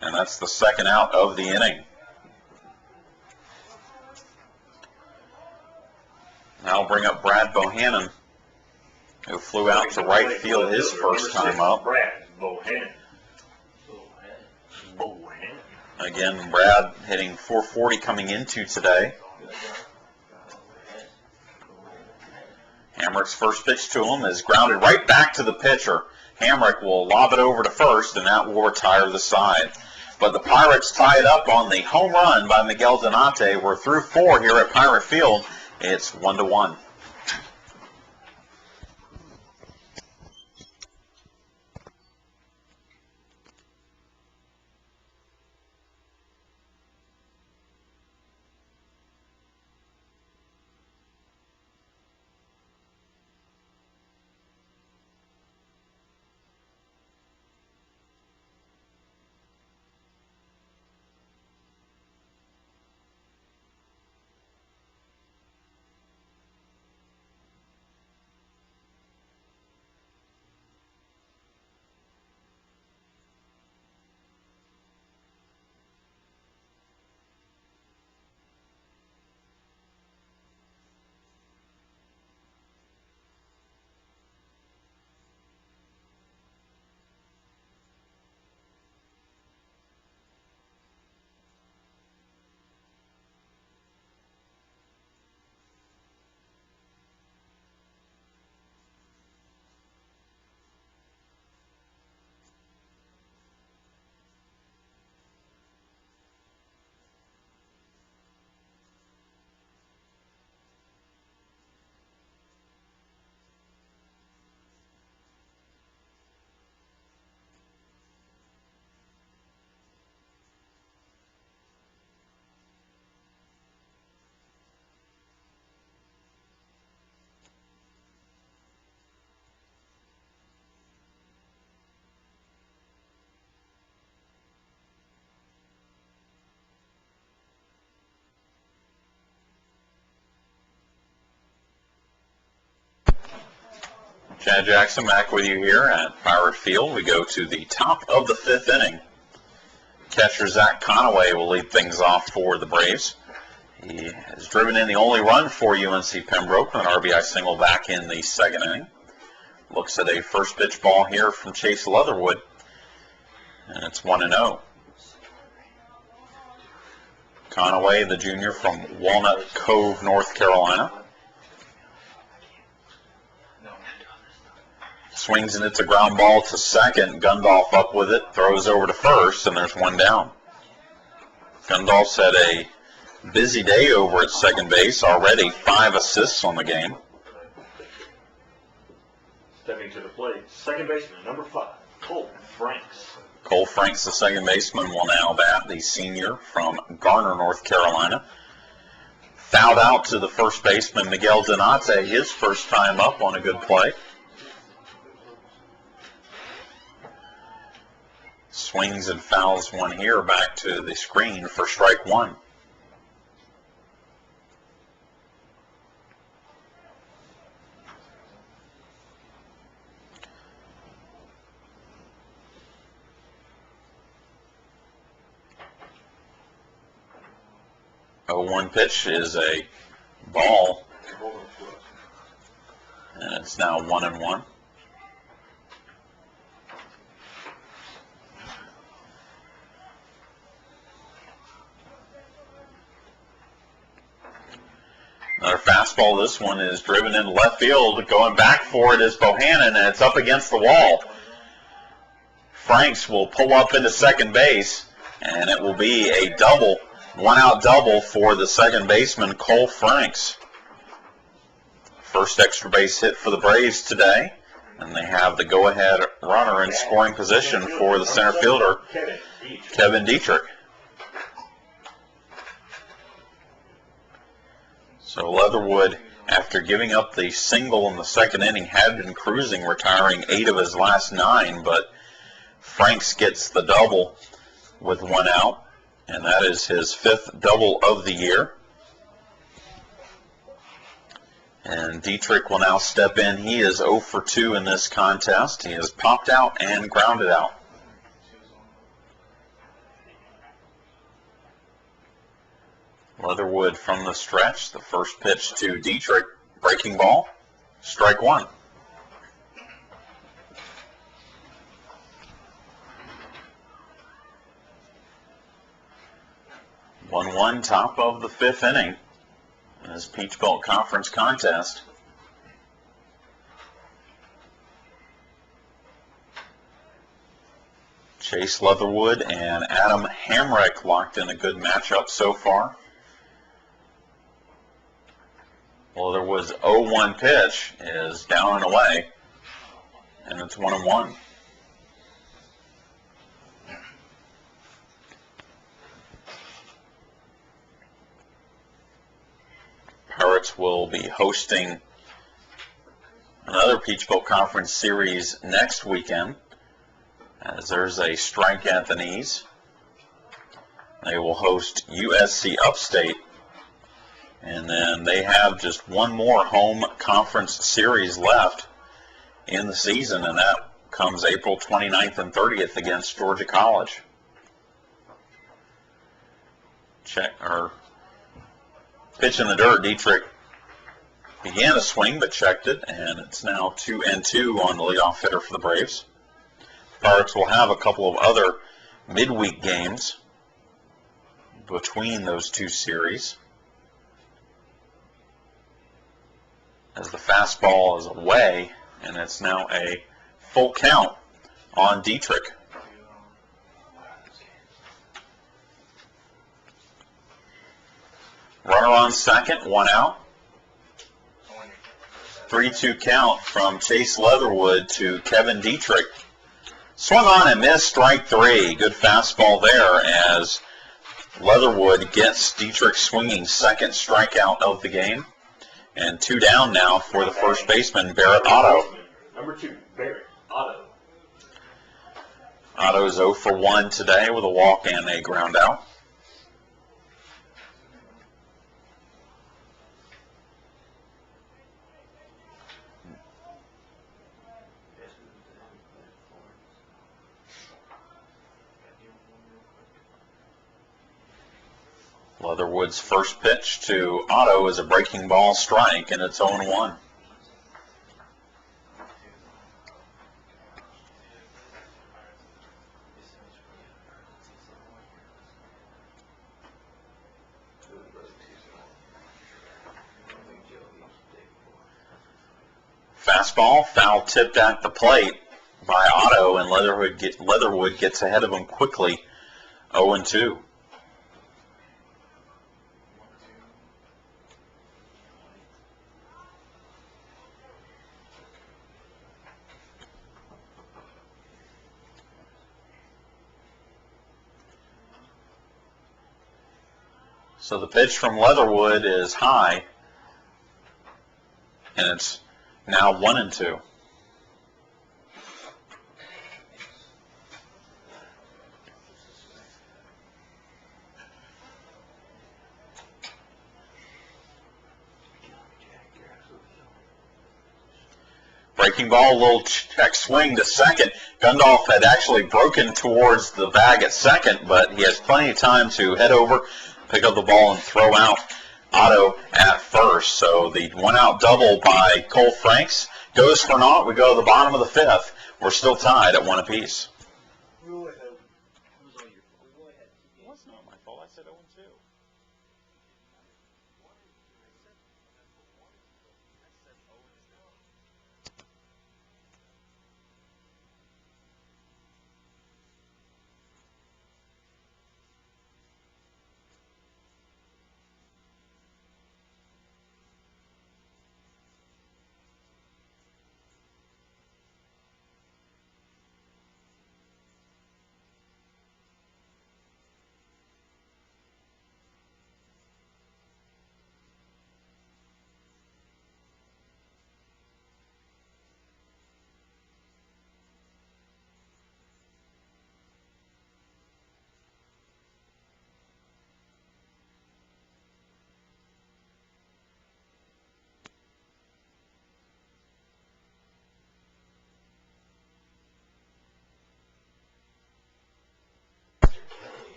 and that's the 2nd out of the inning. Now I'll bring up Brad Bohannon, who flew out to right field his first time up. Brad Bohannon. Again, Brad hitting .440 coming into today. Hamrick's first pitch to him is grounded right back to the pitcher. Hamrick will lob it over to first, and that will retire the side. But the Pirates tie it up on the home run by Miguel Donate. We're through 4 here at Pirate Field. It's 1-1. Chad Jackson back with you here at Pirate Field. We go to the top of the 5th inning. Catcher Zach Conaway will lead things off for the Braves. He has driven in the only run for UNC Pembroke, an RBI single back in the 2nd inning. Looks at a first pitch ball here from Chase Leatherwood, and it's 1-0. Conaway, the junior from Walnut Cove, North Carolina. Swings and it's a ground ball to second. Gundolf up with it, throws over to first, and there's 1 down. Gundolf's had a Busy day over at second base. Already 5 assists on the game. Stepping to the plate, second baseman, number 5, Cole Franks. Cole Franks, the second baseman, will now bat, the senior from Garner, North Carolina. Fouled out to the first baseman, Miguel Donate, his first time up on a good play. Swings and fouls one here, back to the screen for strike one. One pitch is a ball, and it's now 1-1. Another fastball. This one is driven into left field. Going back for it is Bohannon, and it's up against the wall. Franks will pull up into second base, and it will be a double. One-out double for the second baseman, Cole Franks. First extra base hit for the Braves today, and they have the go-ahead runner in scoring position for the center fielder, Kevin Dietrich. So Leatherwood, after giving up the single in the second inning, had been cruising, retiring 8 of his last 9, but Franks gets the double with 1 out. And that is his 5th double of the year. And Dietrich will now step in. He is 0 for 2 in this contest. He has popped out and grounded out. Leatherwood from the stretch. The first pitch to Dietrich. Breaking ball. Strike one. Top of the 5th inning in this Peach Belt Conference contest. Chase Leatherwood and Adam Hamrick locked in a good matchup so far. Leatherwood's 0-1 pitch is down and away, and it's 1-1. Pirates will be hosting another Peach Belt Conference series next weekend, as there's a strike at the knees. They will host USC Upstate, and then they have just one more home conference series left in the season, and that comes April 29th and 30th against Georgia College. Pitch in the dirt. Dietrich began a swing but checked it, and it's now 2-2 on the leadoff hitter for the Braves. Pirates will have a couple of other midweek games between those two series, as the fastball is away, and it's now a full count on Dietrich. Runner on second, 1 out. 3-2 count from Chase Leatherwood to Kevin Dietrich. Swung on and missed, strike 3. Good fastball there as Leatherwood gets Dietrich swinging, second strikeout of the game. And 2 down now for the first baseman, Barrett Otto. Number 2, Barrett Otto. Otto's 0 for 1 today with a walk and a ground out. Leatherwood's first pitch to Otto is a breaking ball strike, and it's 0-1. Fastball, foul tipped at the plate by Otto, and Leatherwood gets ahead of him quickly, 0-2. So the pitch from Leatherwood is high, and it's now 1-2. Breaking ball, a little check swing to second. Gundolf had actually broken towards the bag at second, but he has plenty of time to head over, pick up the ball, and throw out Otto at first. So the one-out double by Cole Franks goes for naught. We go to the bottom of the fifth. We're still tied at 1 apiece. It was not my fault. I said 0-2.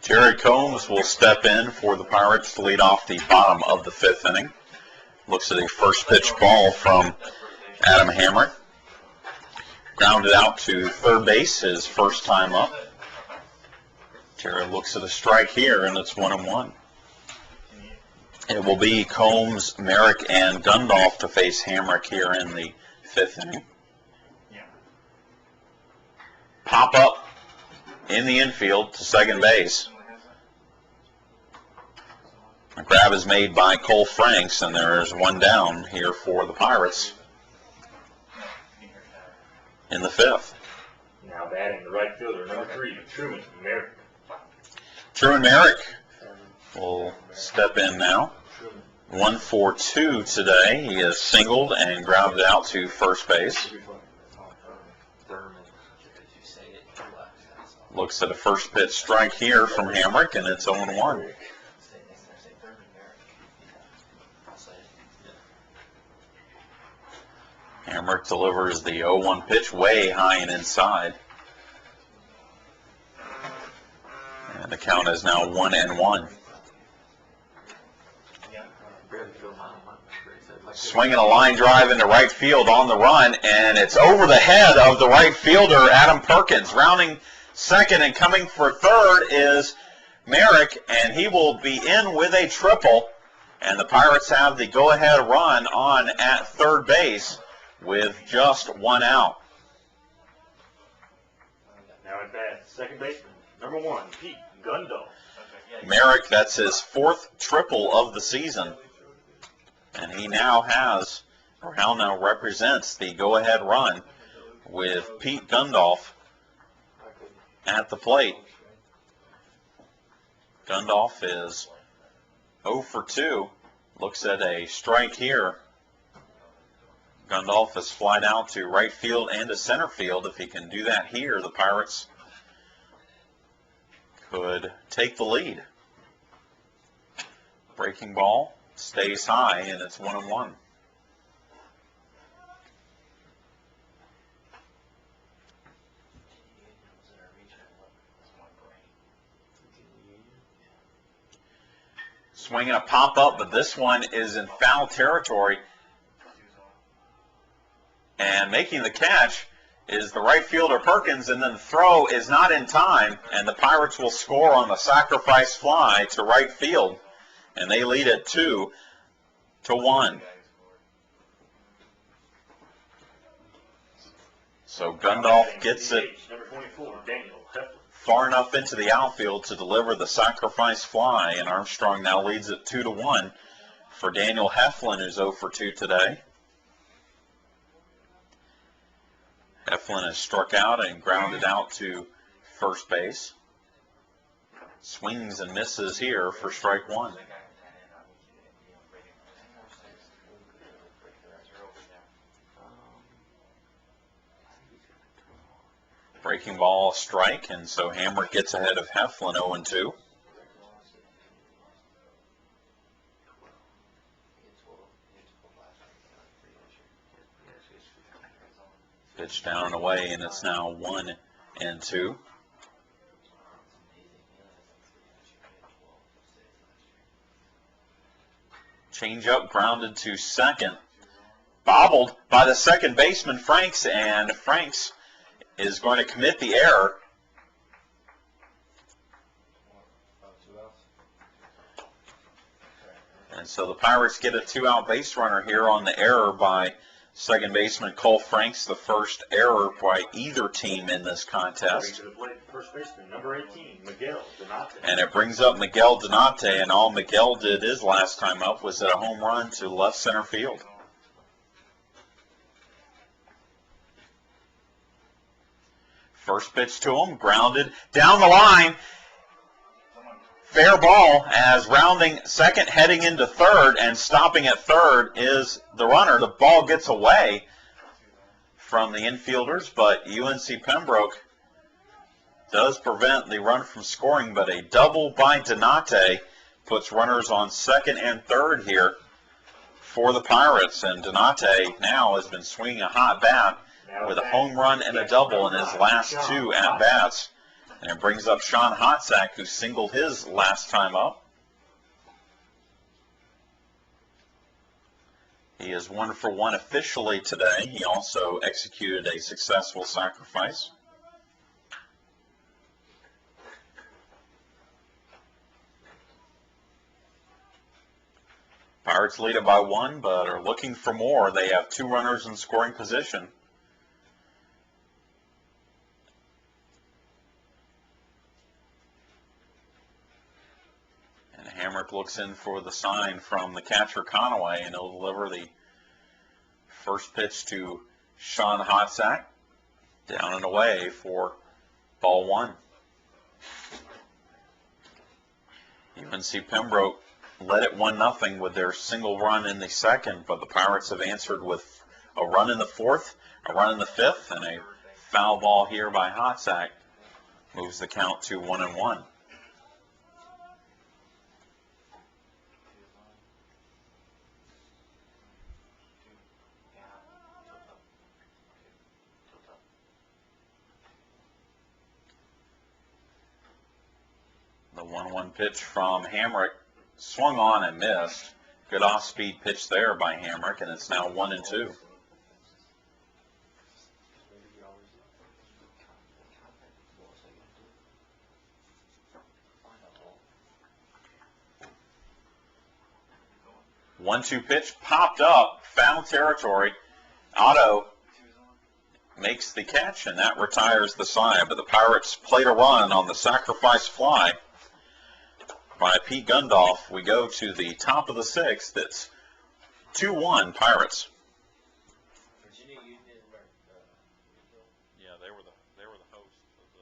Jerry Combs will step in for the Pirates to lead off the bottom of the fifth inning. Looks at a first pitch ball from Adam Hamrick. Grounded out to third base, his first time up. Jerry looks at a strike here, and it's 1-1. It will be Combs, Merrick, and Gundolf to face Hamrick here in the fifth inning. Pop up in the infield to second base. A grab is made by Cole Franks, and there's one down here for the Pirates in the fifth. Now batting the right fielder, number 3, Truman Merrick. Truman Merrick will step in now. 1-for-2 today. He has singled and grounded out to first base. Looks at a first pitch strike here from Hamrick, and it's 0-1. Hamrick delivers the 0-1 pitch way high and inside. And the count is now 1-1. Swinging a line drive into right field on the run, and it's over the head of the right fielder, Adam Perkins. Rounding second and coming for third is Merrick, and he will be in with a triple. And the Pirates have the go-ahead run on at third base with just one out. Now at bat, second baseman, number 1, Pete Gundolf. Merrick, that's his fourth triple of the season. And he now has, or now represents the go-ahead run with Pete Gundolf at the plate. Gundolf is 0-for-2. Looks at a strike here. Gundolf is flied out to right field and to center field. If he can do that here, the Pirates could take the lead. Breaking ball stays high, and it's 1-1. Swinging a pop-up, but this one is in foul territory. And making the catch is the right fielder Perkins, and then the throw is not in time, and the Pirates will score on the sacrifice fly to right field, and they lead it 2-1. So Gundolf gets it far enough into the outfield to deliver the sacrifice fly, and Armstrong now leads it 2-1 for Daniel Heflin, who's 0-for-2 today. Heflin has struck out and grounded out to first base. Swings and misses here for strike one. Breaking ball strike, and so Hamrick gets ahead of Heflin 0-2. Pitch down and away, and it's now 1-2. Change up, grounded to second. Bobbled by the second baseman, Franks, and Franks is going to commit the error. And so the Pirates get a 2-out base runner here on the error by second baseman Cole Franks, the first error by either team in this contest. First baseman, number 18, Miguel Donate. And it brings up Miguel Donate, and all Miguel did his last time up was hit a home run to left center field. First pitch to him, grounded down the line. Fair ball as rounding second, heading into third, and stopping at third is the runner. The ball gets away from the infielders, but UNC Pembroke does prevent the run from scoring, but a double by Donate puts runners on second and third here for the Pirates. And Donate now has been swinging a hot bat with a home run and a double in his last 2 at-bats. And it brings up Sean Hotsack, who singled his last time up. He is 1 for 1 officially today. He also executed a successful sacrifice. Pirates lead it by 1, but are looking for more. They have 2 runners in scoring position. Hamrick looks in for the sign from the catcher Conaway, and he'll deliver the first pitch to Sean Hotsack. Down and away for ball 1. UNC Pembroke led it 1-0 with their single run in the second, but the Pirates have answered with a run in the fourth, a run in the fifth, and a foul ball here by Hotsack moves the count to 1-1. The 1-1 pitch from Hamrick swung on and missed. Good off-speed pitch there by Hamrick, and it's now 1-2. One-two pitch popped up, foul territory. Otto makes the catch, and that retires the side. But the Pirates played a run on the sacrifice fly by Pete Gundolf. We go to the top of the 6th. It's 2-1 Pirates. Yeah, they were the hosts of the.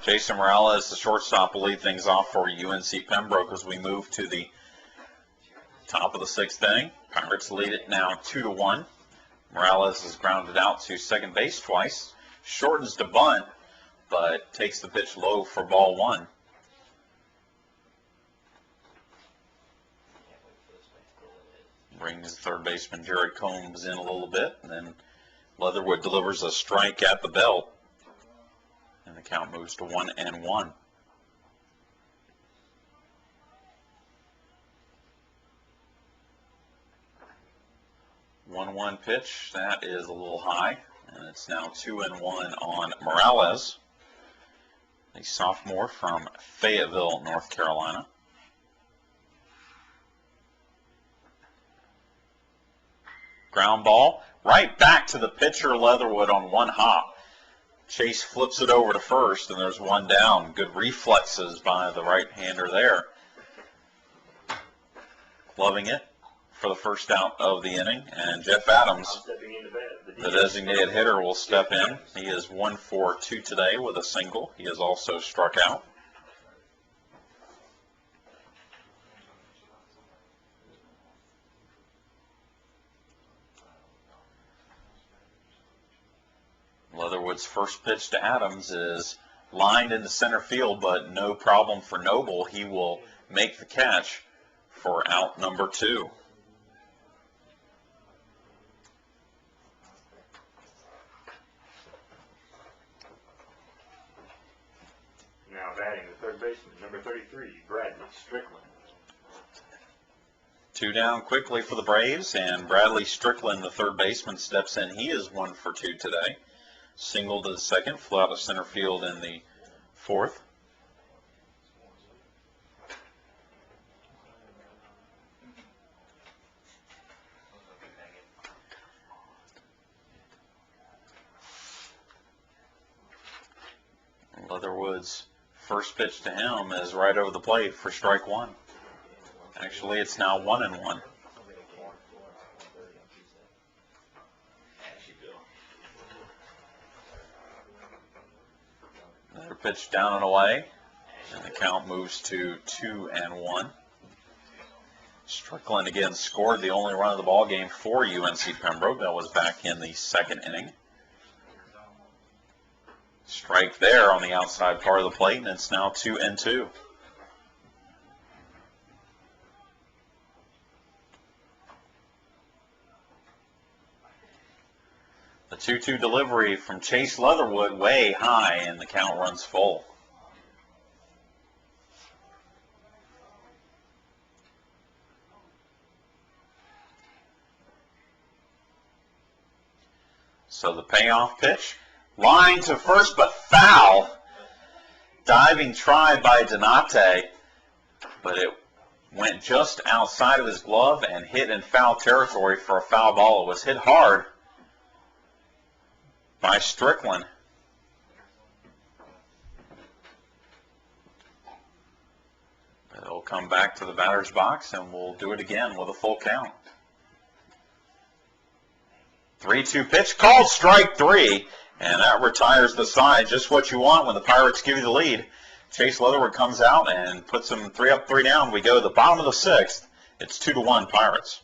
Jason Morales, the shortstop, will lead things off for UNC Pembroke as we move to the top of the 6th inning. Pirates lead it now 2-1. Morales is grounded out to second base twice, shortens to bunt, but takes the pitch low for ball 1. Brings third baseman Jared Combs in a little bit, and then Leatherwood delivers a strike at the belt, and the count moves to 1-1. One pitch, that is a little high, and it's now 2-1 on Morales, a sophomore from Fayetteville, North Carolina. Ground ball, right back to the pitcher Leatherwood on one hop. Chase flips it over to first, and there's one down. Good reflexes by the right-hander there. Gloving it for the first out of the inning, and Jeff Adams, the designated hitter, will step in. He is 1 for 2 today with a single. He has also struck out. Leatherwood's first pitch to Adams is lined into center field, but no problem for Noble. He will make the catch for out number 2. Now batting the third baseman, number 33, Bradley Strickland. 2 down quickly for the Braves, and Bradley Strickland, the third baseman, steps in. He is 1 for 2 today. Single to the second, flew out of center field in the 4th. Leatherwood's first pitch to him is right over the plate for strike 1. Actually, it's now 1-1. Another pitch down and away, and the count moves to 2-1. Strickland again scored the only run of the ball game for UNC Pembroke. That was back in the 2nd inning. Strike there on the outside part of the plate, and it's now 2-2. The 2-2 delivery from Chase Leatherwood way high, and the count runs full. So the payoff pitch, line to first, but foul. Diving try by Donate, but it went just outside of his glove and hit in foul territory for a foul ball. It was hit hard by Strickland. It'll come back to the batter's box, and we'll do it again with a full count. 3-2 pitch, called strike 3, and that retires the side. Just what you want when the Pirates give you the lead. Chase Leatherwood comes out and puts them 3 up, 3 down. We go to the bottom of the 6th. It's 2-1 Pirates.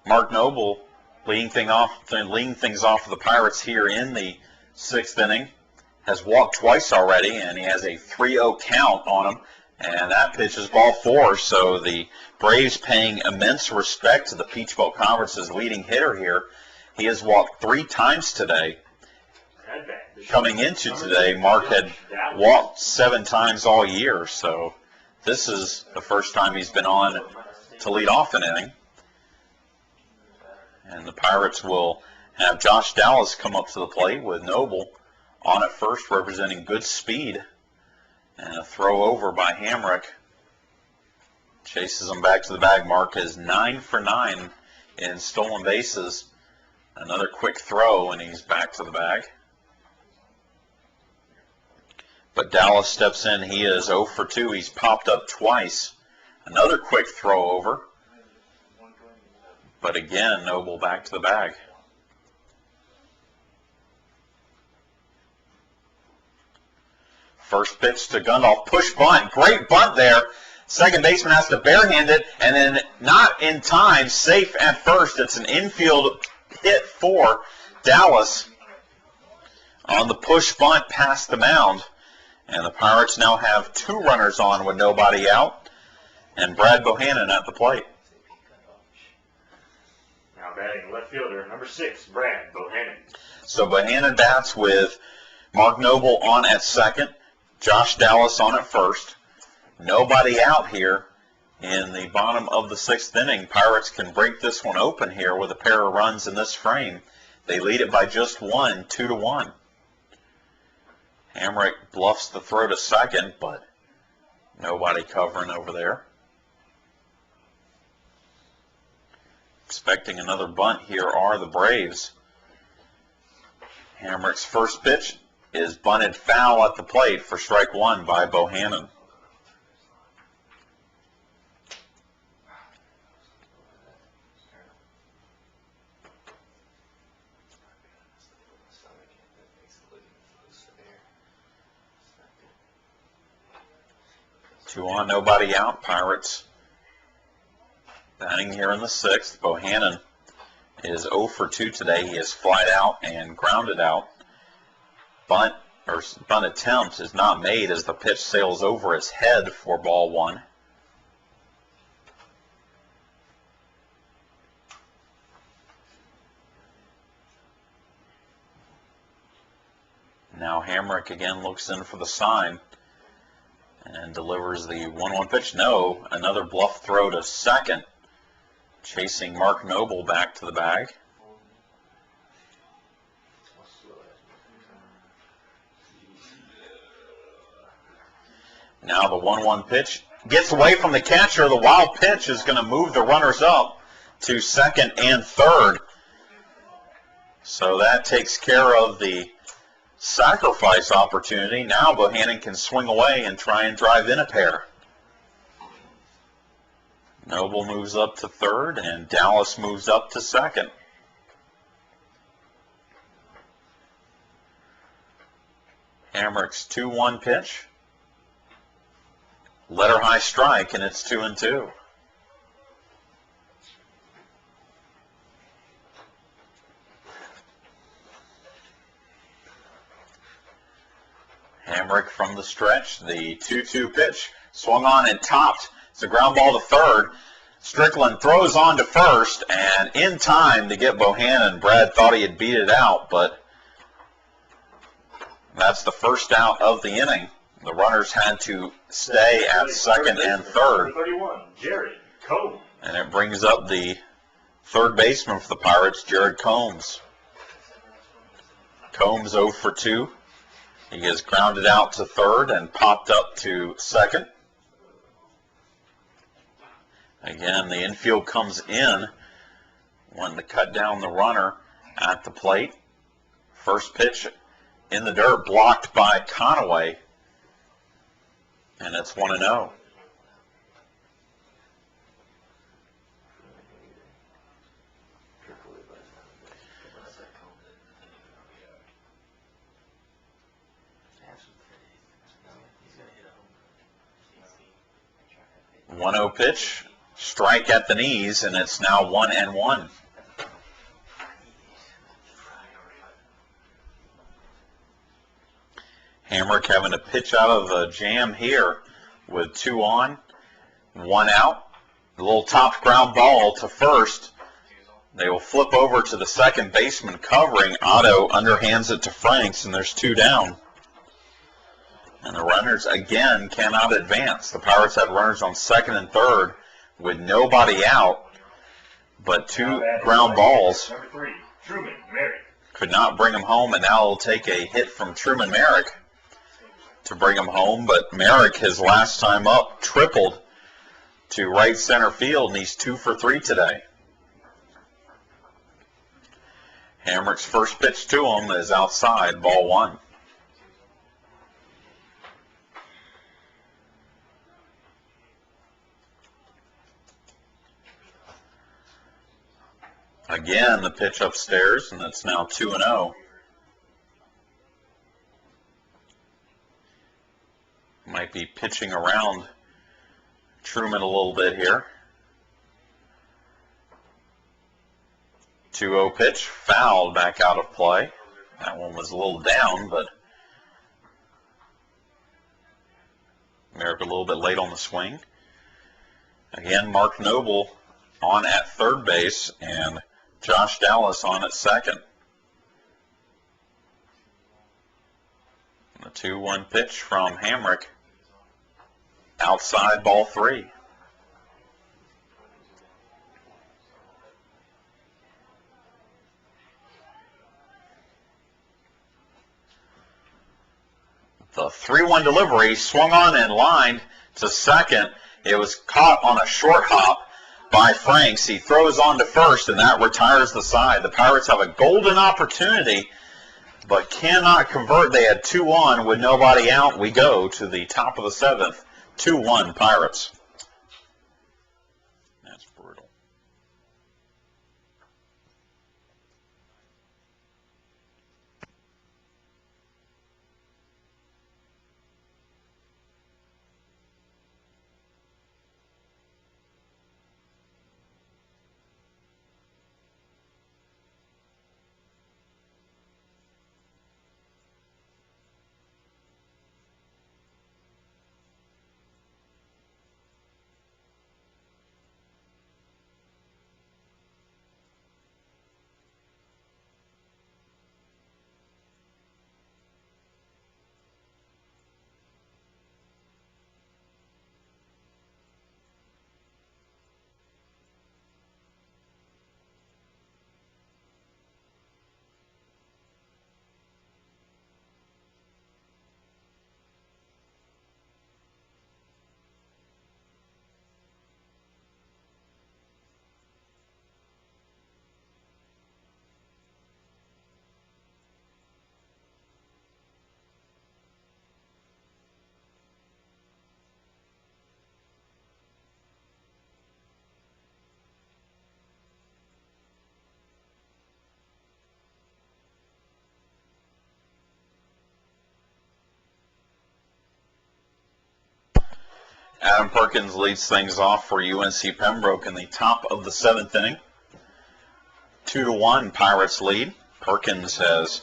Mark Noble leading things off for the Pirates here in the 6th inning. Has walked twice already, and he has a 3-0 count on him. And that pitch is ball 4, so the Braves paying immense respect to the Peach Belt Conference's leading hitter here. He has walked 3 times today. Coming into today, Mark had walked 7 times all year, so this is the first time he's been on to lead off an inning. And the Pirates will have Josh Dallas come up to the plate with Noble on at first, representing good speed. And a throw over by Hamrick. Chases him back to the bag. Mark is 9 for 9 in stolen bases. Another quick throw, and he's back to the bag. But Dallas steps in. He is 0 for 2. He's popped up twice. Another quick throw over. But again, Noble back to the bag. First pitch to Gundolf. Push bunt. Great bunt there. Second baseman has to barehand it, and then not in time. Safe at first. It's an infield hit for Dallas on the push bunt past the mound. And the Pirates now have 2 runners on with nobody out, and Brad Bohannon at the plate. Now batting left fielder, number 6, Brad Bohannon. So Bohannon bats with Mark Noble on at second, Josh Dallas on at first. Nobody out here in the bottom of the 6th inning. Pirates can break this one open here with a pair of runs in this frame. They lead it by just 1, 2-1. Hamrick bluffs the throw to second, but nobody covering over there. Expecting another bunt here are the Braves. Hamrick's first pitch is bunted foul at the plate for strike 1 by Bohannon. Two on, nobody out. Pirates batting here in the 6th. Bohannon is 0 for 2 today. He is flied out and grounded out. Bunt attempt is not made as the pitch sails over his head for ball 1. Now Hamrick again looks in for the sign and delivers the 1-1 pitch. No, another bluff throw to second, chasing Mark Noble back to the bag. Now the 1-1 pitch gets away from the catcher. The wild pitch is going to move the runners up to second and third. So that takes care of the sacrifice opportunity. Now Bohannon can swing away and try and drive in a pair. Noble moves up to third, and Dallas moves up to second. Hamrick's 2-1 pitch. Letter high strike, and it's 2-2. Hamrick from the stretch, the 2-2 pitch, swung on and topped. It's a ground ball to third. Strickland throws on to first, and in time to get Bohannon. Brad thought he had beat it out, but that's the first out of the inning. The runners had to stay at second and third. 31, Jared Combs. And it brings up the third baseman for the Pirates, Jared Combs. Combs 0 for 2. He is grounded out to third and popped up to second. Again, the infield comes in when to cut down the runner at the plate. First pitch in the dirt, blocked by Conaway. And it's 1-0. One-0 pitch strike at the knees, and it's now 1-1. Hamrick having to pitch out of the jam here with 2 on, 1 out. A little top ground ball to first. They will flip over to the second baseman covering. Otto underhands it to Franks, and there's 2 down. And the runners again cannot advance. The Pirates had runners on second and third with nobody out, but 2 ground balls. Number 3, Truman Merrick. Could not bring him home, and now it'll take a hit from Truman Merrick to bring him home. But Merrick, his last time up, tripled to right center field, and he's 2 for 3 today. Hamrick's first pitch to him is outside, ball 1. Again, the pitch upstairs, and it's now 2-0. Might be pitching around Truman a little bit here. 2-0 pitch, fouled back out of play. That one was a little down, but Merrick a little bit late on the swing. Again, Mark Noble on at third base, and Josh Dallas on at second. The 2-1 pitch from Hamrick. Outside, ball 3. The 3-1 delivery swung on and lined to second. It was caught on a short hop by Franks. He throws on to first, and that retires the side. The Pirates have a golden opportunity, but cannot convert. They had 2 on with nobody out. We go to the top of the 7th. 2-1 Pirates. That's brutal. Adam Perkins leads things off for UNC Pembroke in the top of the 7th inning. 2-1 Pirates lead. Perkins has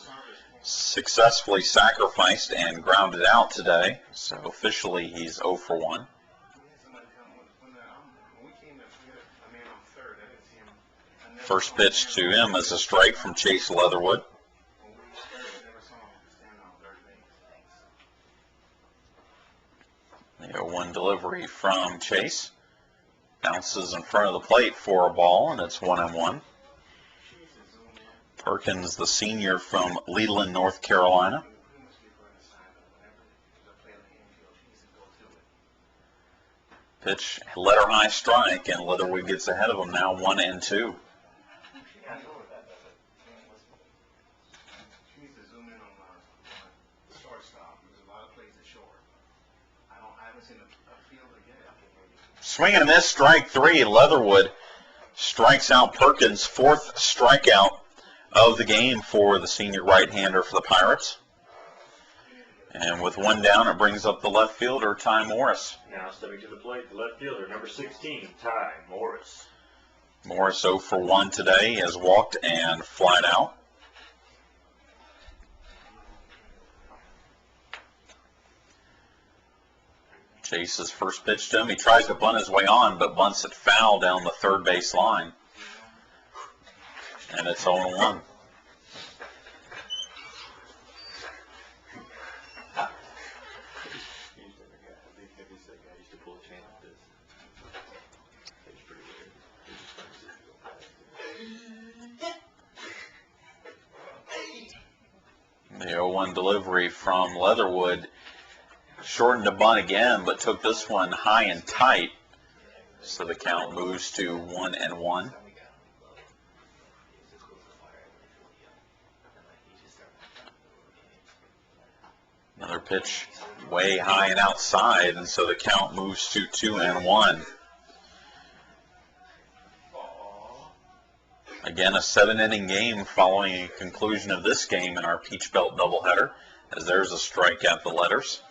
successfully sacrificed and grounded out today, so officially he's 0 for 1. First pitch to him is a strike from Chase Leatherwood. The 0-1 delivery from Chase. Bounces in front of the plate for a ball, and it's 1-1. Perkins, the senior from Leland, North Carolina. Pitch, letter high strike, and Leatherwood gets ahead of him now, 1-2. Swing and a miss, strike 3. Leatherwood strikes out Perkins, 4th strikeout of the game for the senior right-hander for the Pirates. And with one down, it brings up the left fielder, Ty Morris. Now stepping to the plate, the left fielder, number 16, Ty Morris. Morris 0 for 1 today, has walked and flied out. Chase's first pitch to him. He tries to bunt his way on, but bunts it foul down the third base line. And it's 0-1. The 0-1 delivery from Leatherwood shortened the bunt again, but took this one high and tight. So the count moves to 1-1. Another pitch way high and outside, and so the count moves to 2-1. Again, a 7-inning game following a conclusion of this game in our Peach Belt doubleheader, as there's a strike at the letters.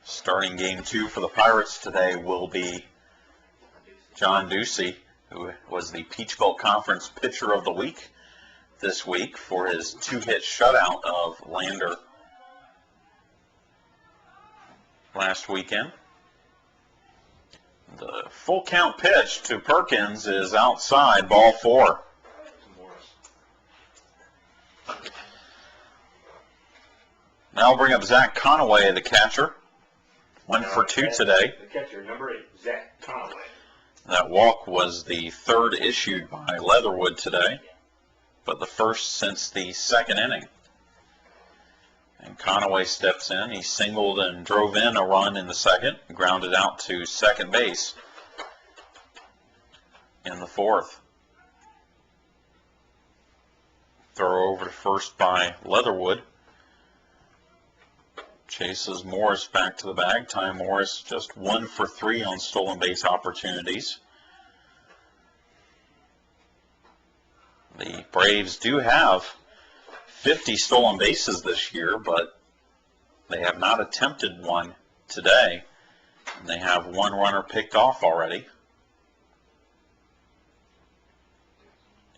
Starting game 2 for the Pirates today will be John Ducey, who was the Peach Belt Conference Pitcher of the Week this week for his 2-hit shutout of Lander last weekend. The full count pitch to Perkins is outside, ball 4. Now I'll bring up Zach Conaway, the catcher. 1 for 2 today. The catcher, number 8, Zach Conaway. That walk was the third issued by Leatherwood today, but the first since the second inning. And Conaway steps in. He singled and drove in a run in the second, grounded out to second base in the fourth. Throw over to first by Leatherwood. Chases Morris back to the bag. Ty Morris just 1 for 3 on stolen base opportunities. The Braves do have 50 stolen bases this year, but they have not attempted one today. And they have 1 runner picked off already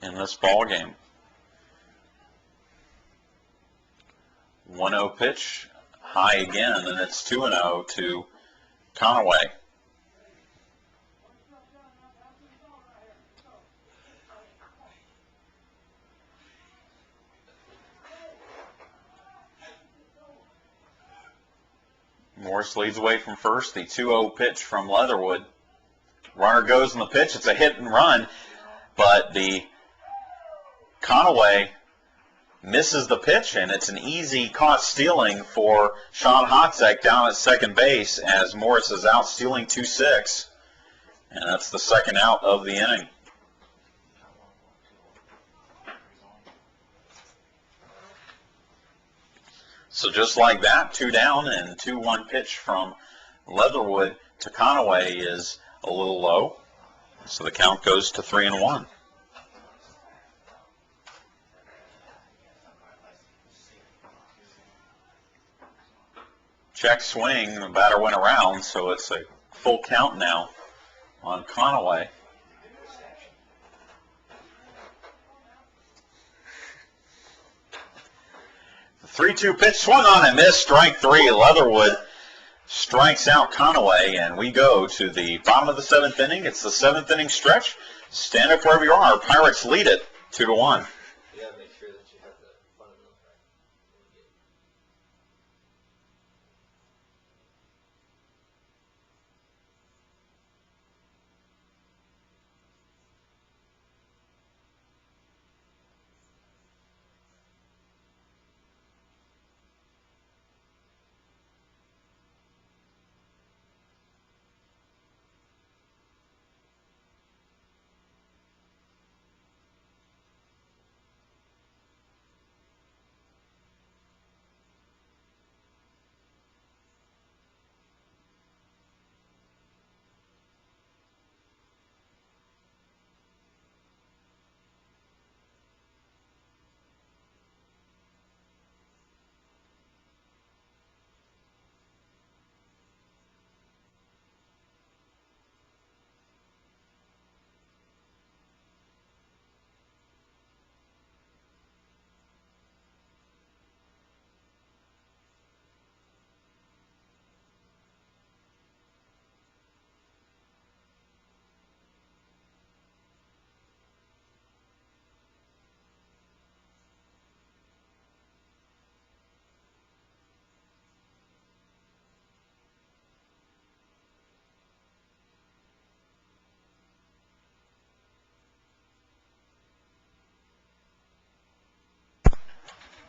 in this ball game. 1-0 pitch, high again, and it's 2-0 to Conaway. Morris leads away from first. The 2-0 pitch from Leatherwood. Runner goes on the pitch. It's a hit and run, but the Conaway misses the pitch, and it's an easy caught stealing for Sean Hotzek down at second base as Morris is out stealing 2-6, and that's the second out of the inning. So just like that, 2 down, and 2-1 pitch from Leatherwood to Conaway is a little low. So the count goes to 3-1. Check swing, the batter went around, so it's a full count now on Conaway. The 3-2 pitch swung on and missed, strike 3. Leatherwood strikes out Conaway, and we go to the bottom of the 7th inning. It's the 7th inning stretch. Stand up wherever you are. Pirates lead it 2-1.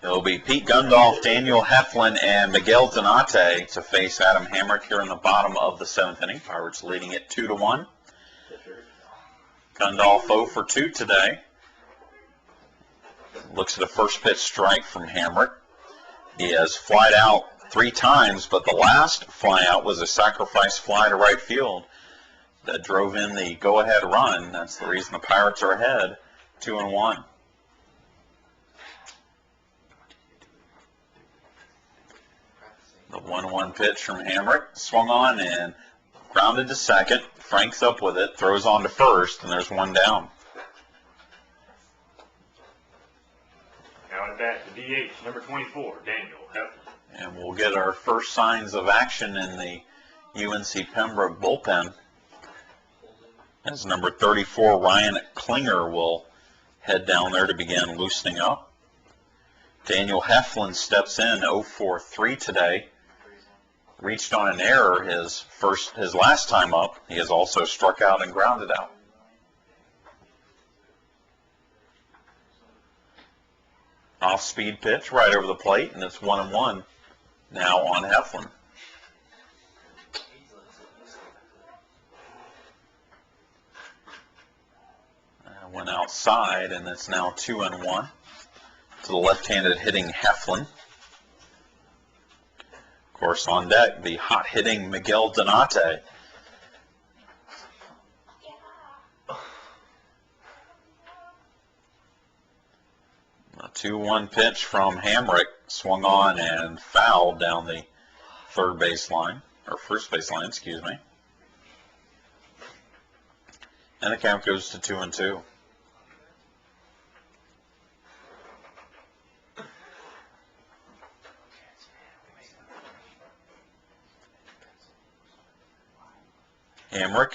It'll be Pete Gundolf, Daniel Heflin, and Miguel Donate to face Adam Hamrick here in the bottom of the 7th inning. Pirates leading it 2-1. Gundolf 0 for 2 today. Looks at a first pitch strike from Hamrick. He has flied out 3 times, but the last fly out was a sacrifice fly to right field that drove in the go-ahead run. That's the reason the Pirates are ahead, 2-1. The 1-1 pitch from Hamrick, swung on and grounded to second. Frank's up with it, throws on to first, and there's one down. Now at bat, the DH, number 24, Daniel Heflin. And we'll get our first signs of action in the UNC Pembroke bullpen as number 34, Ryan Klinger, will head down there to begin loosening up. Daniel Heflin steps in 0 for 3 today. Reached on an error his last time up. He has also struck out and grounded out. Off-speed pitch right over the plate, and it's 1-1 now on Heflin. Went outside, and it's now 2-1 to the left-handed hitting Heflin. Of course, on deck, the hot-hitting Miguel Donate. A 2-1 pitch from Hamrick, swung on and fouled down the first baseline, excuse me. And the count goes to 2-2. Hamrick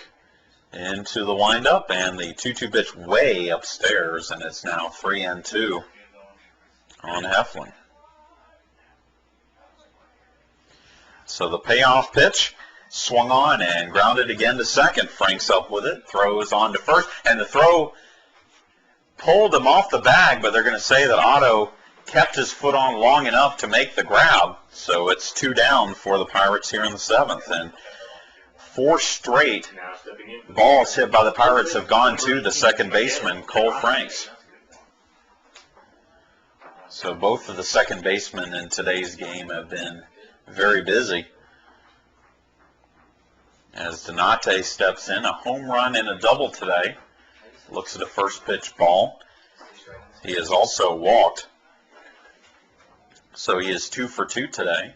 into the windup, and the 2-2 pitch way upstairs, and it's now 3-2 on Heflin. So the payoff pitch swung on and grounded again to second. Frank's up with it, throws on to first, and the throw pulled him off the bag, but they're going to say that Otto kept his foot on long enough to make the grab. So it's 2 down for the Pirates here in the 7th, and 4 straight balls hit by the Pirates have gone to the second baseman, Cole Franks. So both of the second basemen in today's game have been very busy. As Donate steps in, a home run and a double today. Looks at a first pitch ball. He has also walked. So he is 2 for 2 today.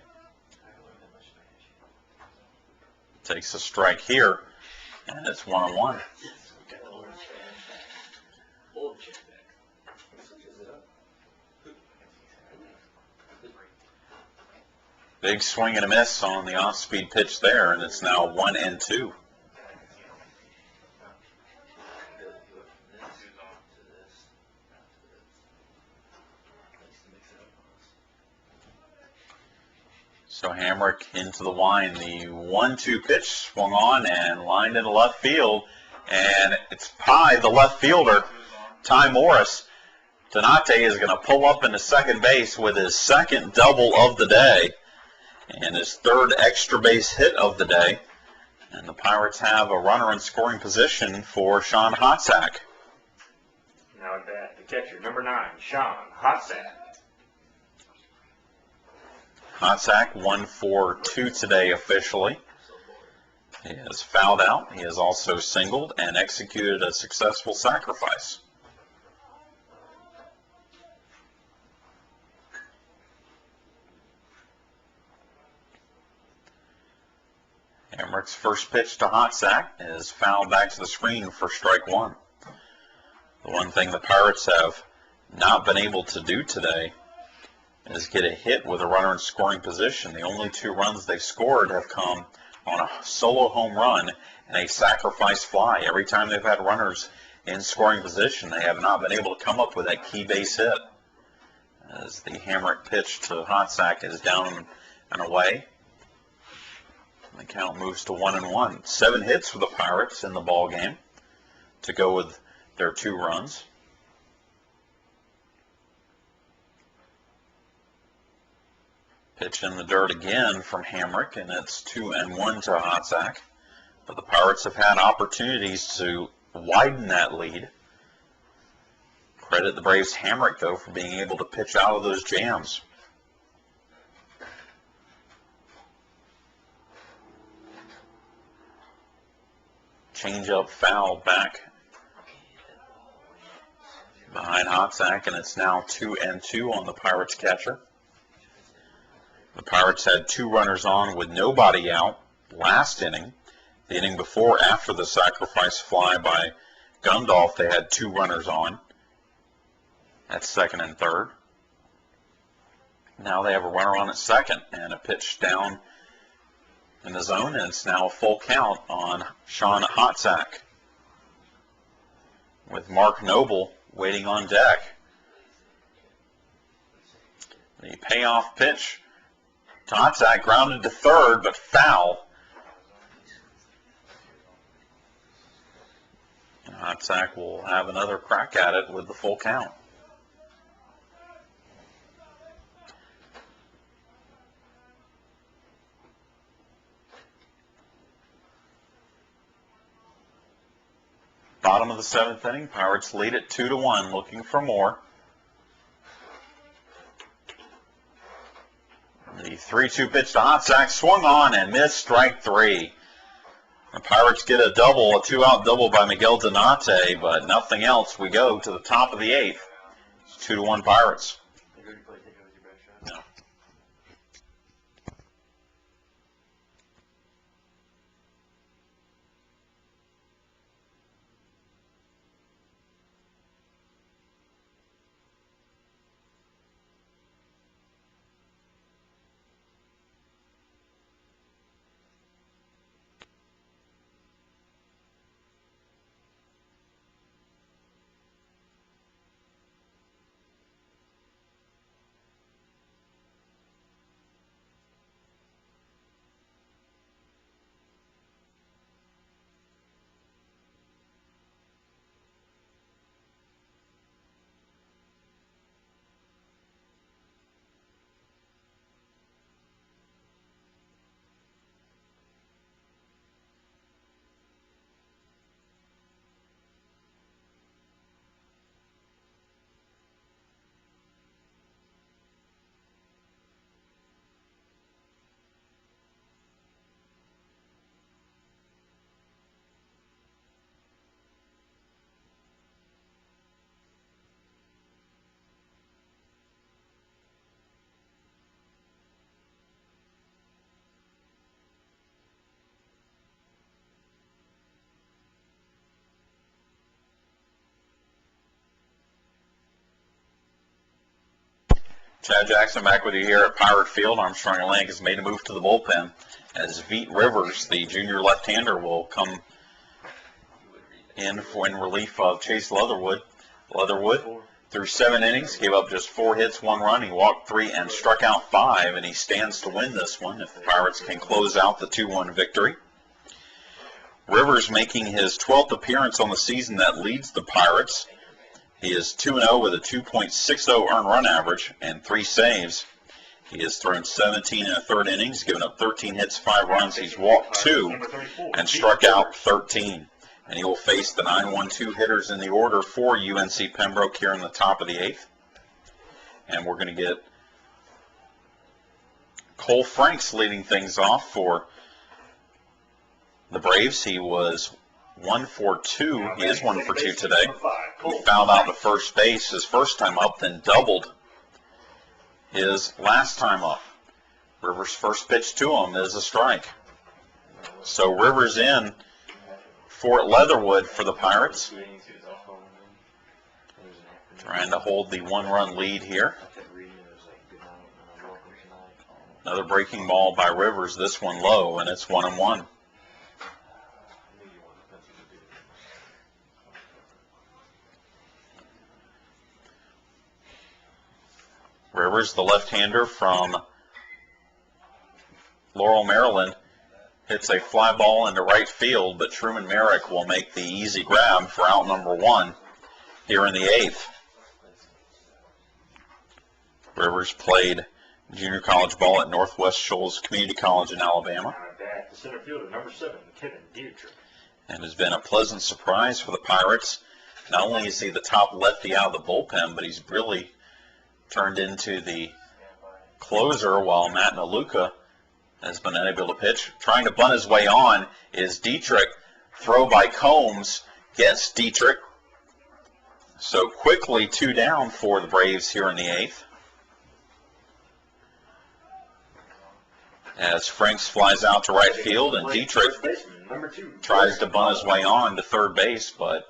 Takes a strike here, and it's 1-1. Big swing and a miss on the off-speed pitch there, and it's now 1-2. So Hamrick into the wind. The 1-2 pitch swung on and lined into left field, and it's by the left fielder, Ty Morris. Donate is going to pull up into second base with his second double of the day and his 3rd extra base hit of the day. And the Pirates have a runner in scoring position for Sean Hotsack. Now at bat, the catcher, number 9, Sean Hotsack. Hotsack 1 for 2 today officially. He has fouled out. He has also singled and executed a successful sacrifice. Hamrick's first pitch to Hotsack is fouled back to the screen for strike 1. The one thing the Pirates have not been able to do today is get a hit with a runner in scoring position. The only 2 runs they've scored have come on a solo home run and a sacrifice fly. Every time they've had runners in scoring position, they have not been able to come up with that key base hit. As the Hamrick pitch to Hotsack is down and away. The count moves to 1-1. 7 hits for the Pirates in the ball game to go with their 2 runs. Pitch in the dirt again from Hamrick, and it's 2-1 to Hotzak. But the Pirates have had opportunities to widen that lead. Credit the Braves' Hamrick, though, for being able to pitch out of those jams. Change-up foul back behind Hotzak, and it's now 2-2 on the Pirates catcher. The Pirates had 2 runners on with nobody out last inning. The inning before, after the sacrifice fly by Gundolf, they had 2 runners on. That's second and third. Now they have a runner on at second, and a pitch down in the zone, and it's now a full count on Sean Hotzak, with Mark Noble waiting on deck. The payoff pitch to Hotzak, grounded to third, but foul. And Hotzak will have another crack at it with the full count. Bottom of the 7th inning, Pirates lead it 2-1, looking for more. The 3-2 pitch to Hotzak, swung on and missed, strike 3. The Pirates get a double, a 2-out double by Miguel Donate, but nothing else. We go to the top of the 8th. It's 2-1 Pirates. No. Chad Jackson back with you here at Pirate Field. Armstrong Atlantic has made a move to the bullpen as Veet Rivers, the junior left-hander, will come in relief of Chase Leatherwood. Leatherwood, through 7 innings, gave up just 4 hits, 1 run. He walked 3 and struck out 5, and he stands to win this one if the Pirates can close out the 2-1 victory. Rivers making his 12th appearance on the season that leads the Pirates. He is 2-0 with a 2.60 earned run average and 3 saves. He has thrown 17 1/3 innings, given up 13 hits, 5 runs. He's walked 2 and struck out 13. And he will face the 9-1-2 hitters in the order for UNC Pembroke here in the top of the 8th. And we're going to get Cole Franks leading things off for the Braves. He was 1 for 2. He is 1 for 2 today. He fouled out to first base his first time up, then doubled his last time up. Rivers' first pitch to him is a strike. So Rivers in for Leatherwood for the Pirates. Trying to hold the 1-run lead here. Another breaking ball by Rivers, this one low, and it's 1-1. Rivers, the left-hander from Laurel, Maryland, hits a fly ball into right field, but Truman Merrick will make the easy grab for out number 1 here in the 8th. Rivers played junior college ball at Northwest Shoals Community College in Alabama. Back to center fielder, number 7, Kevin Dietrich. And has been a pleasant surprise for the Pirates. Not only is he the top lefty out of the bullpen, but he's really turned into the closer while Matt Naluka has been unable to pitch. Trying to bunt his way on is Dietrich. Throw by Combs gets Dietrich. So quickly 2 down for the Braves here in the 8th. As Franks flies out to right field, and Dietrich tries to bunt his way on to third base, but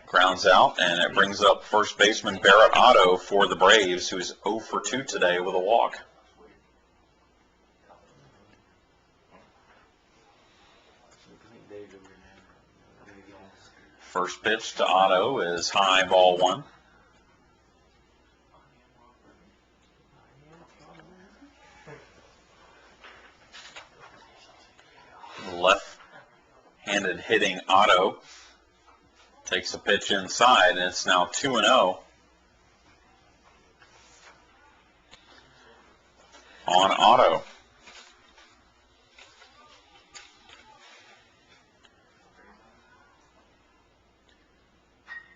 grounds out, and it brings up first baseman Barrett Otto for the Braves, who's 0 for 2 today with a walk. First pitch to Otto is high, ball 1. Left-handed hitting Otto takes a pitch inside, and it's now 2-0 on Otto.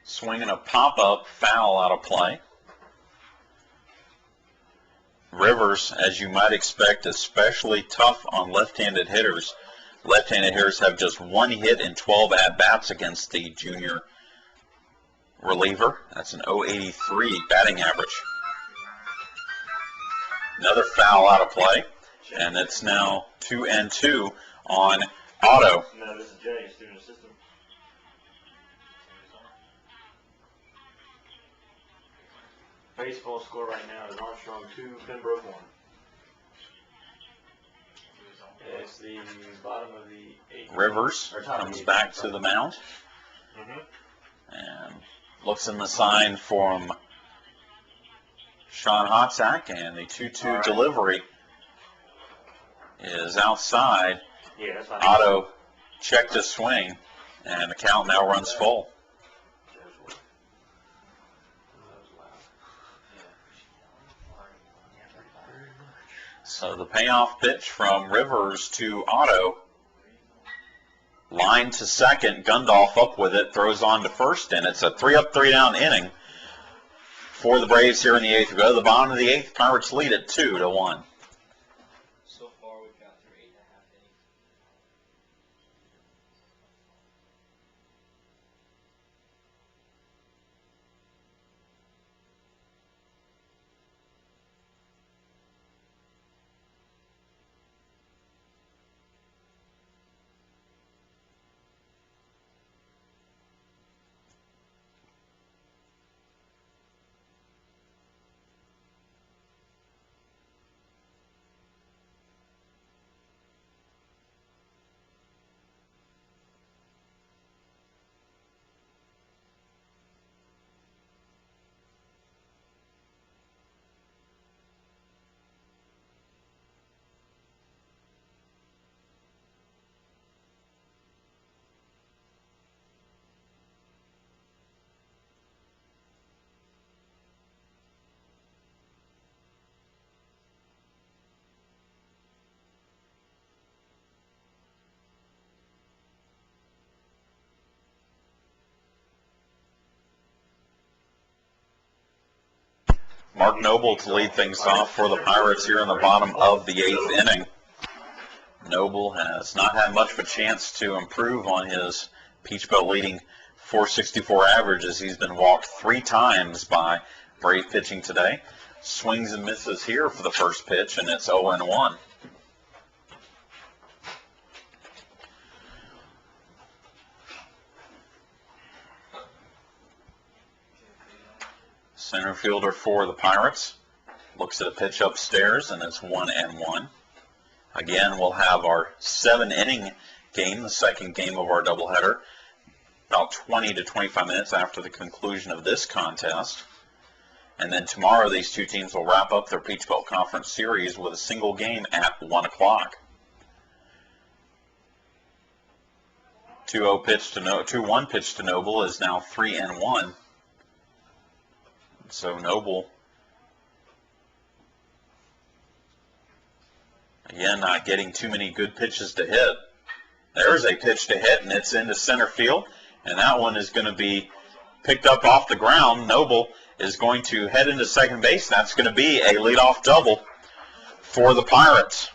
Swinging a pop-up, foul out of play. Rivers, as you might expect, especially tough on left-handed hitters. Left-handed hitters have just 1 hit in 12 at-bats against the junior reliever. That's an .083 batting average. Another foul out of play, and it's now 2-2 on Otto. No, this is Jay, student assistant. Baseball score right now is Armstrong 2, Pembroke 1. It's the bottom of the 8th. Rivers comes back to the mound and looks in the sign from Sean Hotzak, and the 2-2 delivery is outside. Yeah, Otto checked his swing, and the count now runs full. So the payoff pitch from Rivers to Otto. Line to second. Gundolf up with it. Throws on to first, and it's a 3-up, 3-down inning for the Braves here in the 8th. We go to the bottom of the 8th. Pirates lead it 2-1. So far, we've got through 8.5 innings. Mark Noble to lead things off for the Pirates here in the bottom of the 8th inning. Noble has not had much of a chance to improve on his Peach Belt leading .464 average, as he's been walked 3 times by Brave pitching today. Swings and misses here for the first pitch, and it's 0-1. Center fielder for the Pirates looks at a pitch upstairs, and it's 1-1. Again, we'll have our 7-inning game, the second game of our doubleheader, about 20 to 25 minutes after the conclusion of this contest. And then tomorrow, these two teams will wrap up their Peach Belt Conference Series with a single game at 1 o'clock. 2-1 pitch to Noble is now 3-1. So Noble Again, not getting too many good pitches to hit. There's a pitch to hit, and it's into center field. And that one is going to be picked up off the ground. Noble is going to head into second base. That's going to be a leadoff double for the Pirates.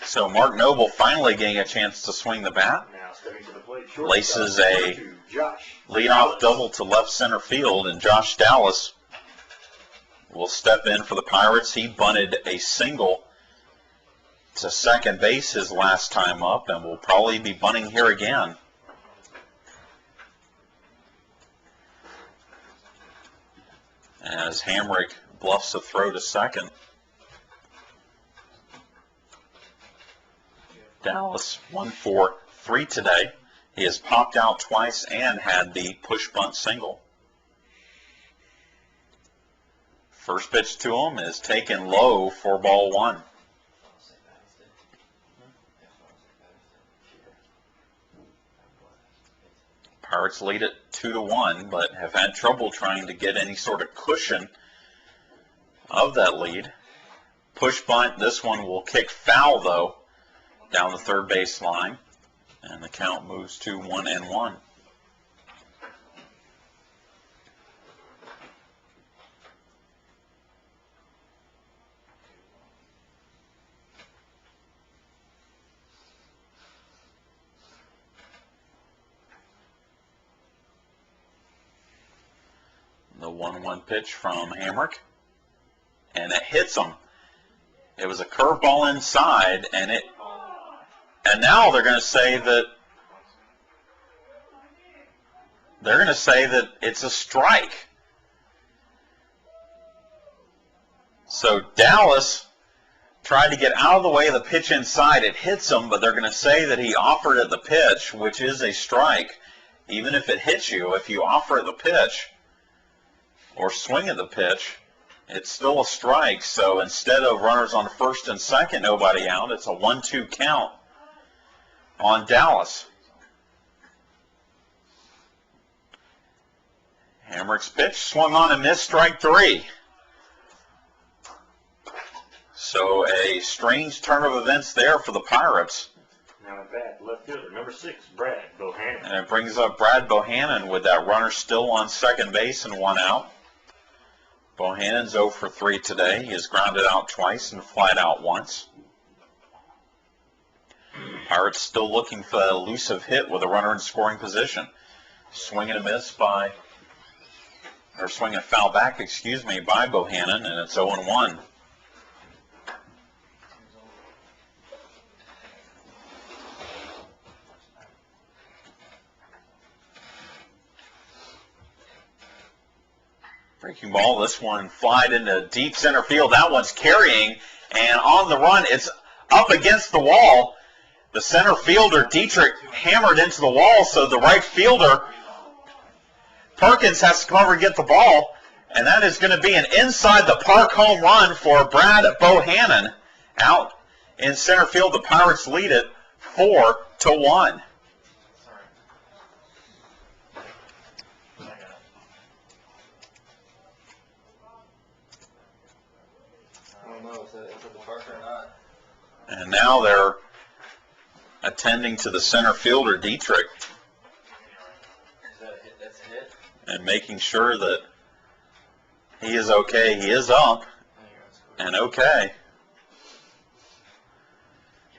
So Noble finally getting a chance to swing the bat. Now stepping to the plate, Laces a leadoff double to left center field, and Josh Dallas will step in for the Pirates. He bunted a single to second base his last time up, and will probably be bunting here again. As Hamrick bluffs a throw to second. Dallas 1 for 3 today. He has popped out twice and had the push bunt single. First pitch to him is taken low for ball 1. Pirates lead it 2-1, but have had trouble trying to get any sort of cushion of that lead. Push bunt, this one will kick foul though, down the third base line, and the count moves to 1-1. The 1-1 pitch from Hamrick, and it hits him. It was a curveball inside, and now they're going to say that it's a strike. So Dallas tried to get out of the way of the pitch inside. It hits him, but they're going to say that he offered at the pitch, which is a strike. Even if it hits you, if you offer at the pitch or swing at the pitch, it's still a strike. So instead of runners on first and second, nobody out, it's a 1-2 count on Dallas. Hamrick's pitch swung on and missed, strike 3. So a strange turn of events there for the Pirates. Now at bat, left fielder, number 6, Brad Bohannon. And it brings up Brad Bohannon with that runner still on second base and 1 out. Bohannon's 0 for 3 today. He has grounded out twice and flied out once. Pirates still looking for that elusive hit with a runner in scoring position. Swing and a foul back, by Bohannon, and it's 0-1. Breaking ball, this one flied into deep center field. That one's carrying, and on the run, it's up against the wall. The center fielder, Dietrich, hammered into the wall, so the right fielder, Perkins, has to come over and get the ball, and that is going to be an inside the park home run for Brad Bohannon. Out in center field, the Pirates lead it 4-1. And now they're attending to the center fielder, Dietrich, That's a hit? and making sure that he is okay. He is up and okay.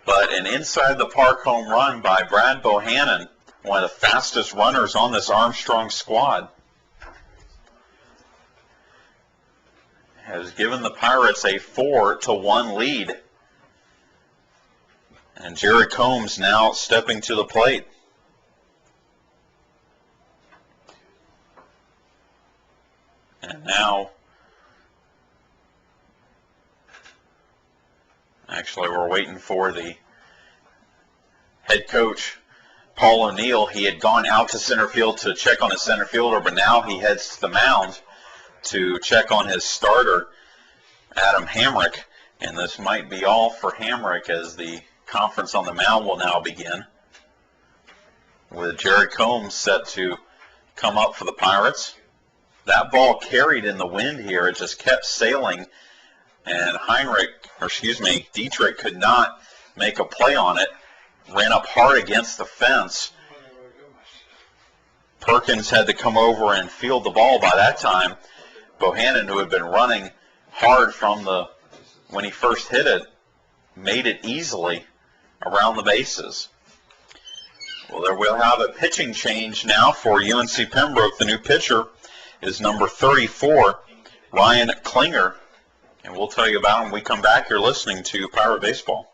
But an inside the park home run by Brad Bohannon, one of the fastest runners on this Armstrong squad, has given the Pirates a 4-1 lead. And Jared Combs now stepping to the plate. And now, actually we're waiting for the head coach, Paul O'Neill. He had gone out to center field to check on his center fielder, but now he heads to the mound to check on his starter, Adam Hamrick. And this might be all for Hamrick, as the conference on the mound will now begin, with Jared Combs set to come up for the Pirates. That ball carried in the wind here. It just kept sailing and Dietrich could not make a play on it. Ran up hard against the fence. Perkins had to come over and field the ball by that time. Bohannon, who had been running hard when he first hit it, made it easily around the bases. Well, there we'll have a pitching change now for UNC Pembroke. The new pitcher is number 34, Ryan Klinger. And we'll tell you about him when we come back. You're listening to Pirate Baseball.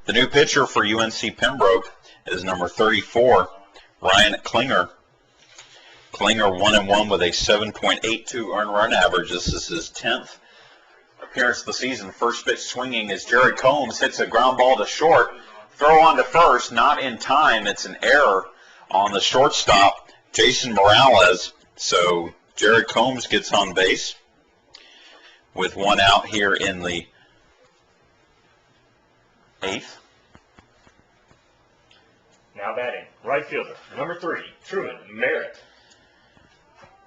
The new pitcher for UNC Pembroke is number 34, Ryan Klinger. Klinger 1-1 with a 7.82 earned run average. This is his 10th appearance of the season. First pitch swinging as Jared Combs hits a ground ball to short. Throw on to first, not in time. It's an error on the shortstop, Jason Morales. So Jared Combs gets on base with one out here in the 8th. Now batting, right fielder, number 3, Truman Merritt.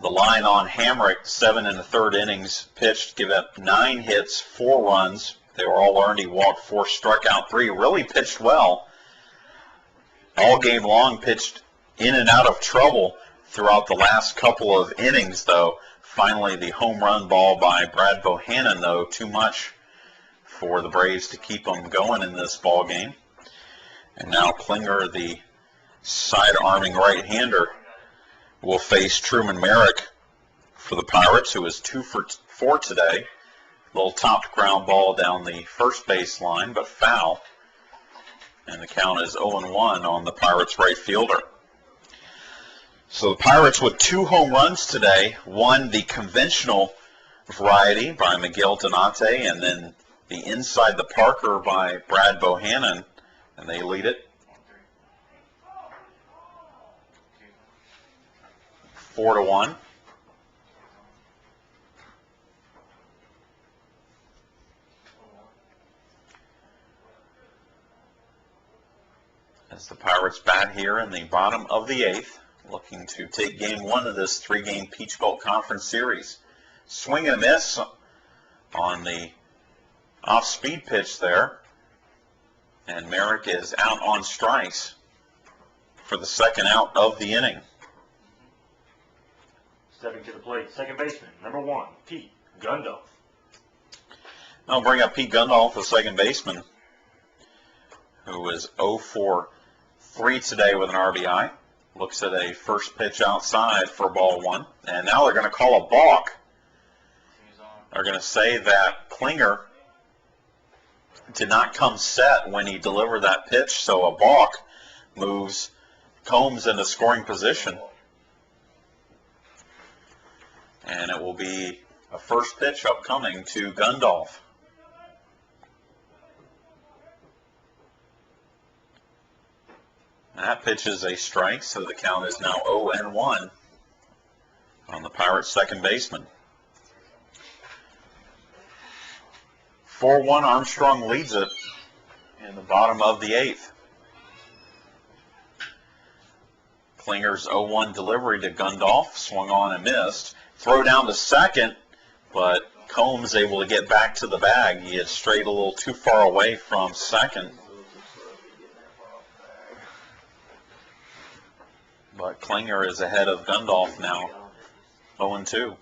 The line on Hamrick, 7 1/3 innings pitched, give up 9 hits, 4 runs. They were all earned. He walked 4, struck out 3. Really pitched well. All game long, pitched in and out of trouble throughout the last couple of innings, though. Finally, the home run ball by Brad Bohannon, though, too much for the Braves to keep them going in this ball game. And now Klinger, the side-arming right-hander, will face Truman Merrick for the Pirates, who is 2 for 4 today. Little topped ground ball down the first base line, but foul. And the count is 0-1 on the Pirates right fielder. So the Pirates with 2 home runs today, one the conventional variety by Miguel Donate, and then the inside the Parker by Brad Bohannon, and they lead it 4-1. As the Pirates bat here in the bottom of the 8th, looking to take game 1 of this 3-game Peach Belt Conference Series. Swing and a miss on the off-speed pitch there. And Merrick is out on strikes for the second out of the inning. Stepping to the plate, second baseman, number 1, Pete Gundolf. I'll bring up Pete Gundolf, the second baseman, who is 0 for 3 today with an RBI. Looks at a first pitch outside for ball 1. And now they're going to call a balk. They're going to say that Klinger did not come set when he delivered that pitch, so a balk moves Combs into scoring position. And it will be a first pitch upcoming to Gundolf. That pitch is a strike, so the count is now 0-1 on the Pirates' second baseman. 4-1, Armstrong leads it in the bottom of the eighth. Klinger's 0-1 delivery to Gundolf, swung on and missed. Throw down to second, but Combs able to get back to the bag. He had strayed a little too far away from second. But Klinger is ahead of Gundolf now, 0-2.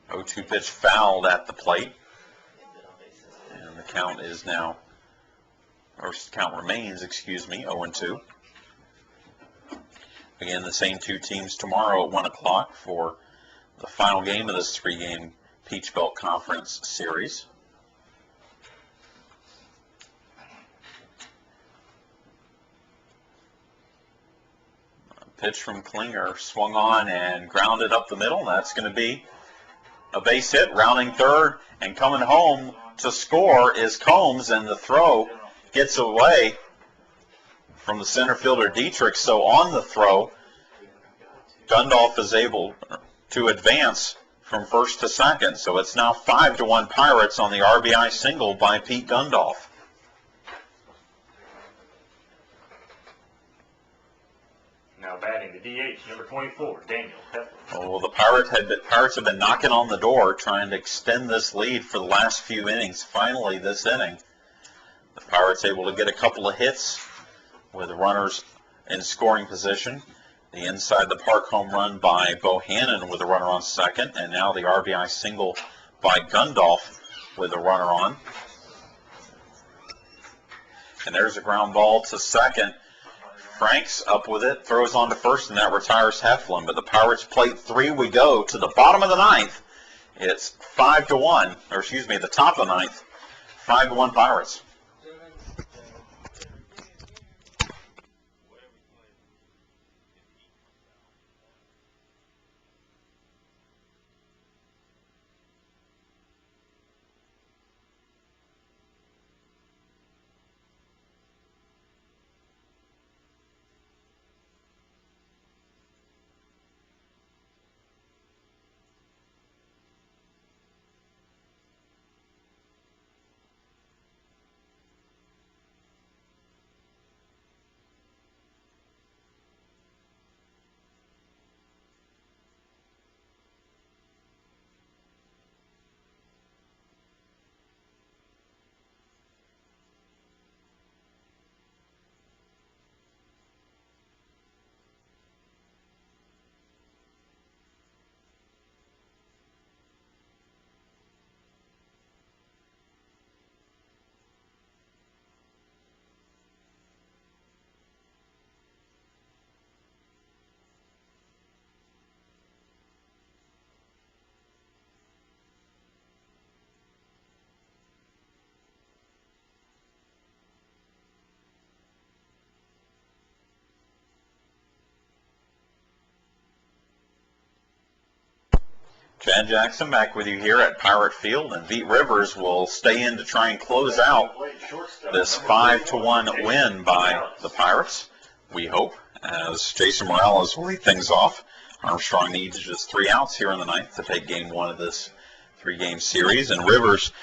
0-2 pitch fouled at the plate. And the count is now, or count remains, 0-2. Again, the same two teams tomorrow at 1 o'clock for the final game of this three-game Peach Belt Conference series. Pitch from Klinger, swung on and grounded up the middle. That's going to be a base hit. Rounding third and coming home to score is Combs, and the throw gets away from the center fielder Dietrich. So on the throw, Gundolf is able to advance from first to second. So it's now 5-1 Pirates on the RBI single by Pete Gundolf. Now batting the DH, number 24, Daniel Pepper. Well, the Pirates have been knocking on the door trying to extend this lead for the last few innings. Finally, this inning, the Pirates able to get a couple of hits with runners in scoring position. The inside the park home run by Bohannon with a runner on second, and now the RBI single by Gundolf with a runner on. And there's a ground ball to second. Franks up with it, throws on to first, and that retires Heflin. But the Pirates plate three, we go to the bottom of the ninth. It's 5-1, or excuse me, the top of the ninth, 5-1 Pirates. Chad Jackson back with you here at Pirate Field, and Vete Rivers will stay in to try and close out this 5-1 win by the Pirates, we hope, as Jason Morales will lead things off. Armstrong needs just 3 outs here in the ninth to take game one of this 3-game series, and Rivers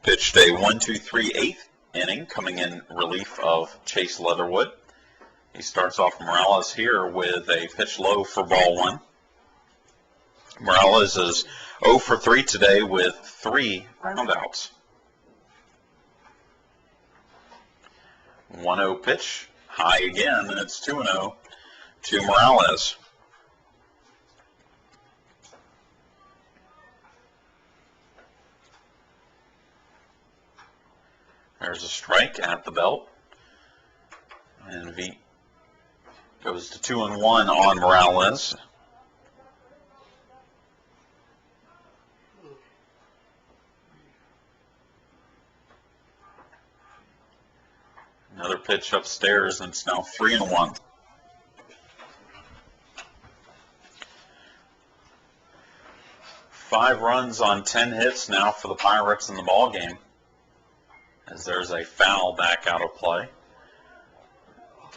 pitched a 1-2-3 eighth inning, coming in relief of Chase Leatherwood. He starts off Morales here with a pitch low for ball one. Morales is 0 for 3 today with 3 groundouts. 1-0 pitch, high again, and it's 2-0 to Morales. There's a strike at the belt, and Vete goes to 2-1 on Morales. pitch upstairs, and it's now 3-1. Five runs on 10 hits now for the Pirates in the ball game, as there's a foul back out of play.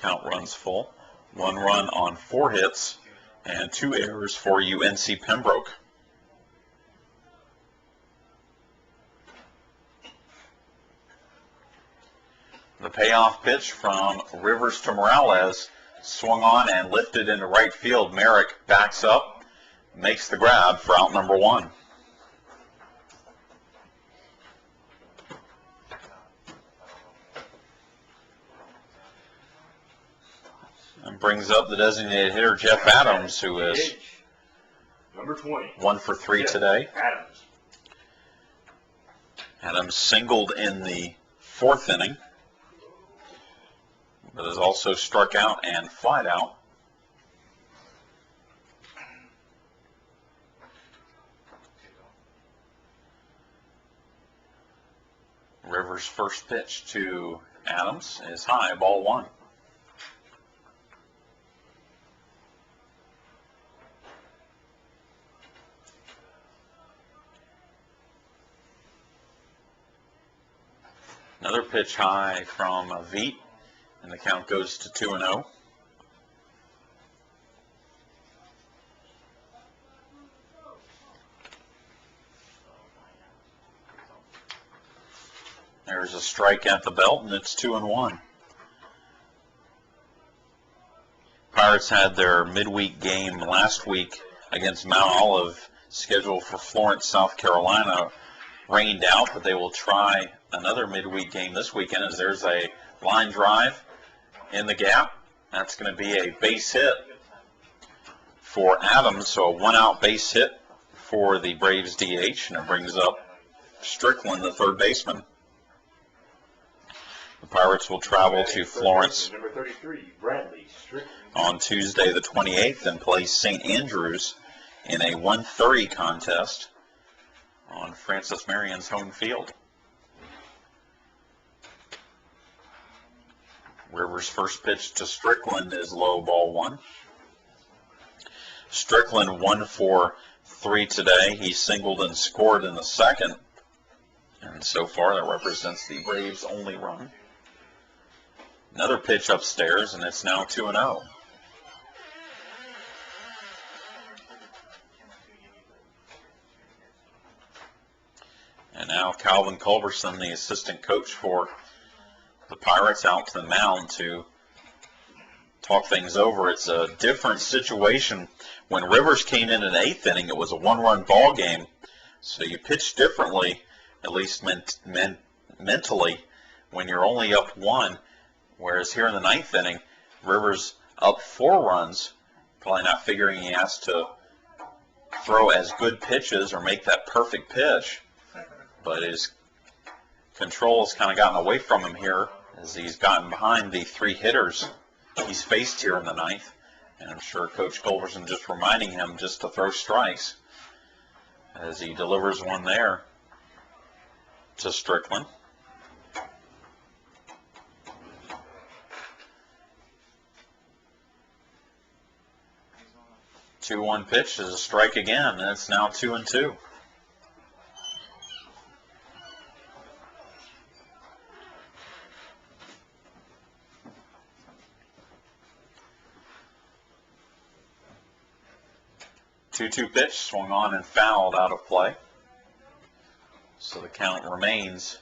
Count runs full. 1 run on 4 hits and 2 errors for UNC Pembroke. The payoff pitch from Rivers to Morales swung on and lifted into right field. Merrick backs up, makes the grab for out number 1. And brings up the designated hitter, Jeff Adams, who is number 20. 1 for 3 today. Adams. Adams singled in the 4th inning, but has also struck out and flied out. Rivers' first pitch to Adams is high, ball 1. Another pitch high from Veet, and the count goes to 2-0. There's a strike at the belt, and it's 2-1. Pirates had their midweek game last week against Mount Olive, scheduled for Florence, South Carolina, rained out, but they will try another midweek game this weekend, as there's a line drive in the gap. That's going to be a base hit for Adams, so a 1-out base hit for the Braves DH, and it brings up Strickland, the third baseman. The Pirates will travel to Florence Number 33, Bradley Strickland. On Tuesday the 28th and play St. Andrews in a 1:30 contest on Francis Marion's home field. Rivers' first pitch to Strickland is low, ball 1. Strickland 1 for 3 today. He singled and scored in the 2nd. And so far that represents the Braves' only run. Another pitch upstairs, and it's now 2-0. And now Calvin Culberson, the assistant coach for the Pirates, out to the mound to talk things over. It's a different situation. When Rivers came in 8th inning, it was a 1-run ball game. So you pitch differently, at least mentally, when you're only up 1. Whereas here in the 9th inning, Rivers up 4 runs, probably not figuring he has to throw as good pitches or make that perfect pitch. But his control has kind of gotten away from him here as he's gotten behind the 3 hitters he's faced here in the 9th. And I'm sure Coach Culberson just reminding him just to throw strikes as he delivers one there to Strickland. 2-1 pitch is a strike again, and it's now 2-2. Two-two pitch swung on and fouled out of play. So the count remains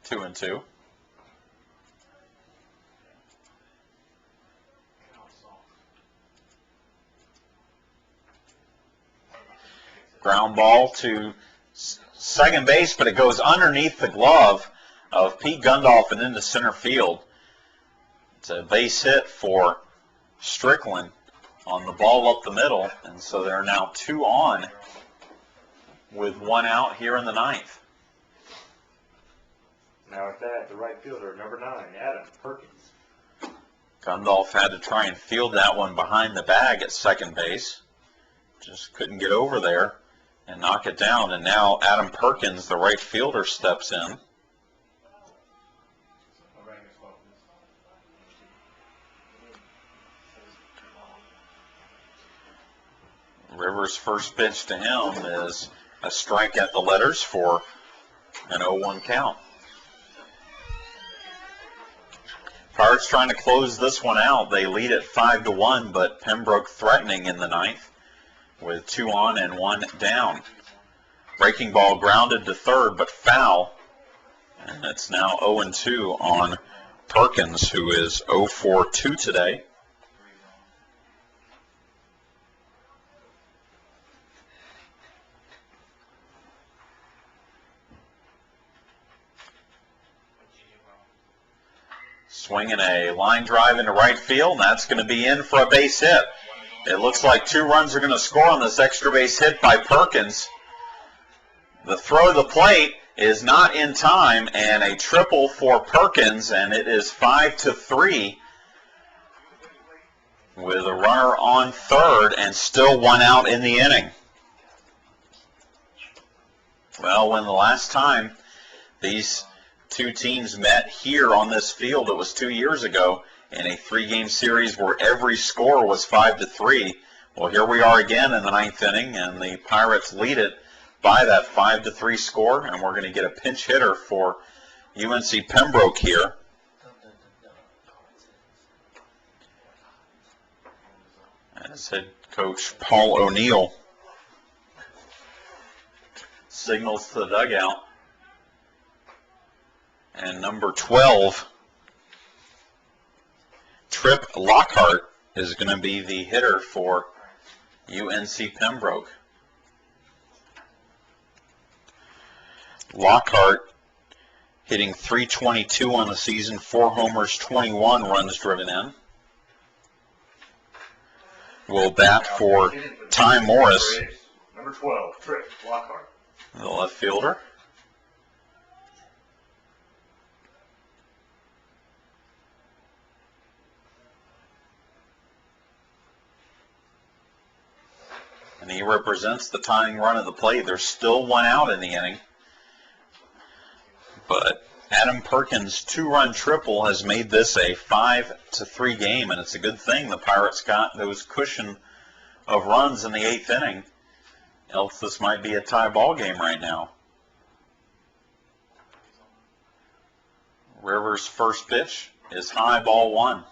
2-2. Ground ball to second base, but it goes underneath the glove of Pete Gundolf and into center field. It's a base hit for Strickland on the ball up the middle, and so there are now 2 on with 1 out here in the 9th. Now at that, the right fielder, number 9, Adam Perkins. Gundolf had to try and field that one behind the bag at second base. Just couldn't get over there and knock it down, and now Adam Perkins, the right fielder, steps in. Rivers' first pitch to him is a strike at the letters for an 0-1 count. Pirates trying to close this one out. They lead at 5-1, but Pembroke threatening in the ninth with 2 on and 1 down. Breaking ball grounded to third, but foul. And it's now 0-2 on Perkins, who is 0-for-2 today. Swinging a line drive into right field, and that's going to be in for a base hit. It looks like 2 runs are going to score on this extra base hit by Perkins. The throw to the plate is not in time, and a triple for Perkins, and it is 5-3 with a runner on third and still 1 out in the inning. Well, when the last time these 2 teams met here on this field, it was 2 years ago in a 3-game series where every score was 5-3. Well, here we are again in the 9th inning, and the Pirates lead it by that 5-3 score, and we're going to get a pinch hitter for UNC Pembroke here. As head coach Paul O'Neill signals to the dugout. And number 12, Trip Lockhart, is going to be the hitter for UNC Pembroke. Lockhart hitting .322 on the season, 4 homers, 21 runs driven in. Will bat for Ty Morris, Number 12, Trip Lockhart, the left fielder. And he represents the tying run of the plate. There's still 1 out in the inning. But Adam Perkins' 2-run triple has made this a 5-3 game, and it's a good thing the Pirates got those cushion of runs in the 8th inning. Else this might be a tie ball game right now. Rivers' first pitch is high, ball 1.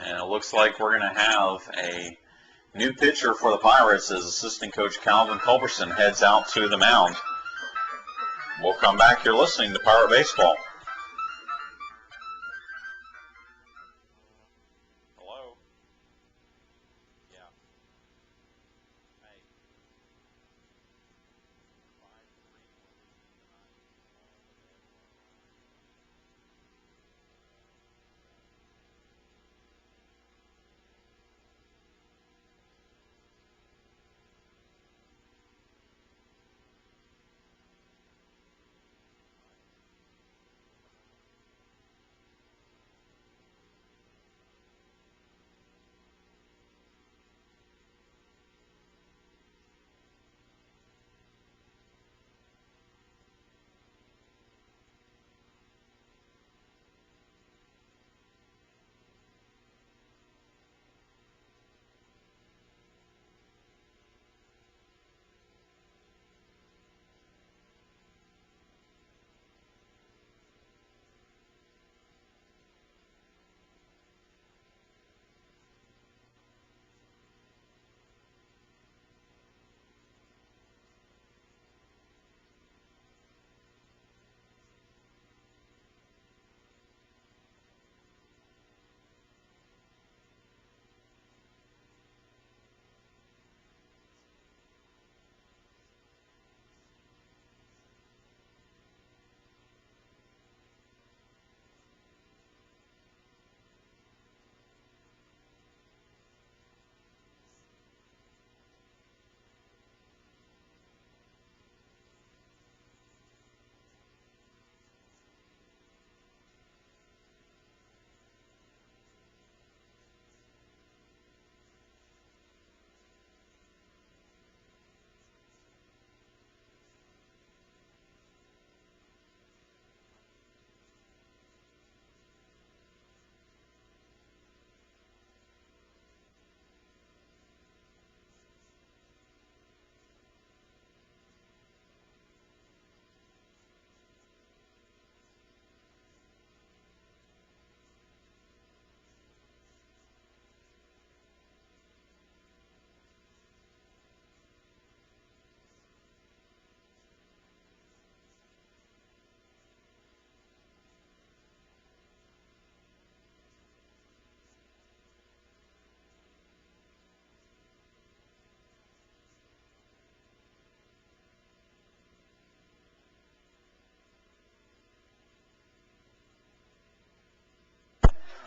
And it looks like we're going to have a new pitcher for the Pirates as assistant coach Calvin Culberson heads out to the mound. We'll come back. You're listening to Pirate Baseball. Hello? Yeah. Hey.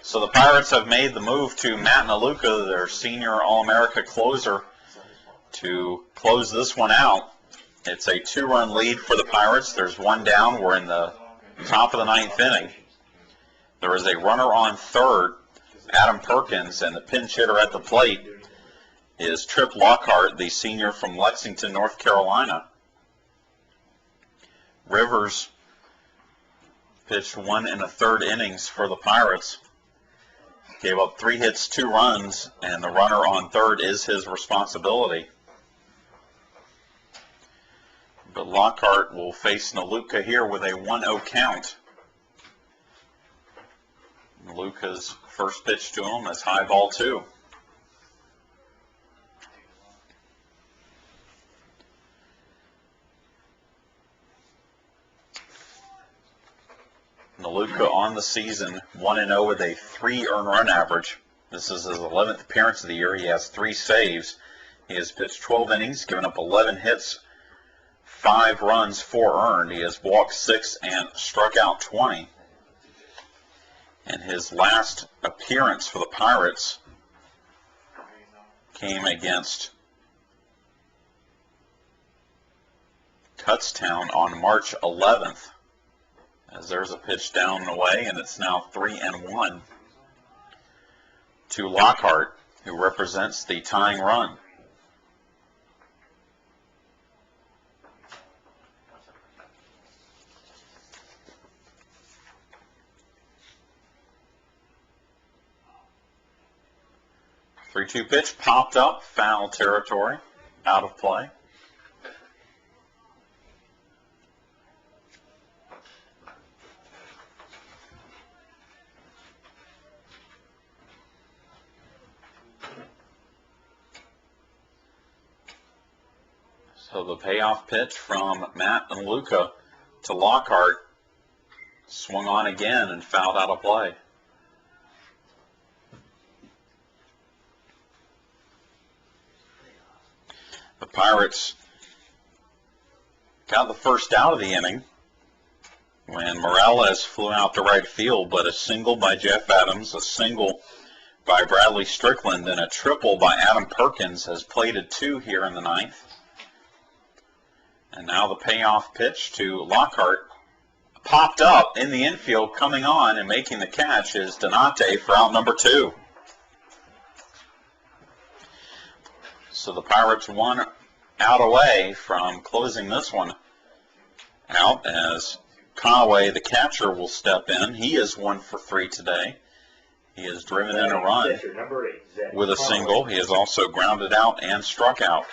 So the Pirates have made the move to Matt Naluka, their senior All-America closer, to close this one out. It's a 2-run lead for the Pirates. There's one down. We're in the top of the 9th inning. There is a runner on third, Adam Perkins, and the pinch hitter at the plate is Trip Lockhart, the senior from Lexington, North Carolina. Rivers pitched 1 1/3 innings for the Pirates. Gave up 3 hits, 2 runs, and the runner on third is his responsibility. But Lockhart will face Naluka here with a 1-0 count. Naluka's first pitch to him is high ball 2. Naluka on the season, 1-0 with a 3 earned run average. This is his 11th appearance of the year. He has 3 saves. He has pitched 12 innings, given up 11 hits, 5 runs, 4 earned. He has walked 6 and struck out 20. And his last appearance for the Pirates came against Kutztown on March 11th. As there's a pitch down and away, and it's now 3-1 to Lockhart, who represents the tying run. The 3-2 pitch popped up, foul territory, out of play. So the payoff pitch from Matt Naluka to Lockhart swung on again and fouled out of play. The Pirates got the first out of the inning when Morales flew out to right field, but a single by Jeff Adams, a single by Bradley Strickland, and a triple by Adam Perkins has plated 2 here in the 9th. And now the payoff pitch to Lockhart popped up in the infield. Coming on and making the catch is Donate for out number 2. So the Pirates 1 out away from closing this one out, as Conway, the catcher, will step in. He is 1 for 3 today. He has driven in a run with a single. He has also grounded out and struck out.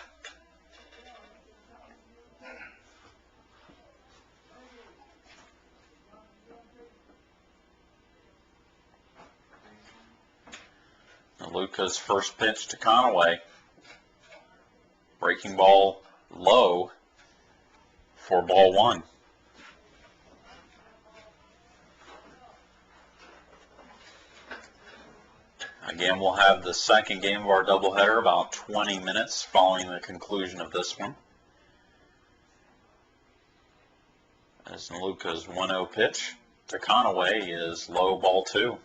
Naluka's first pitch to Conway. Breaking ball low for ball 1. Again, we'll have the second game of our doubleheader about 20 minutes following the conclusion of this one. As Naluka's 1-0 pitch to Conway is low, ball 2.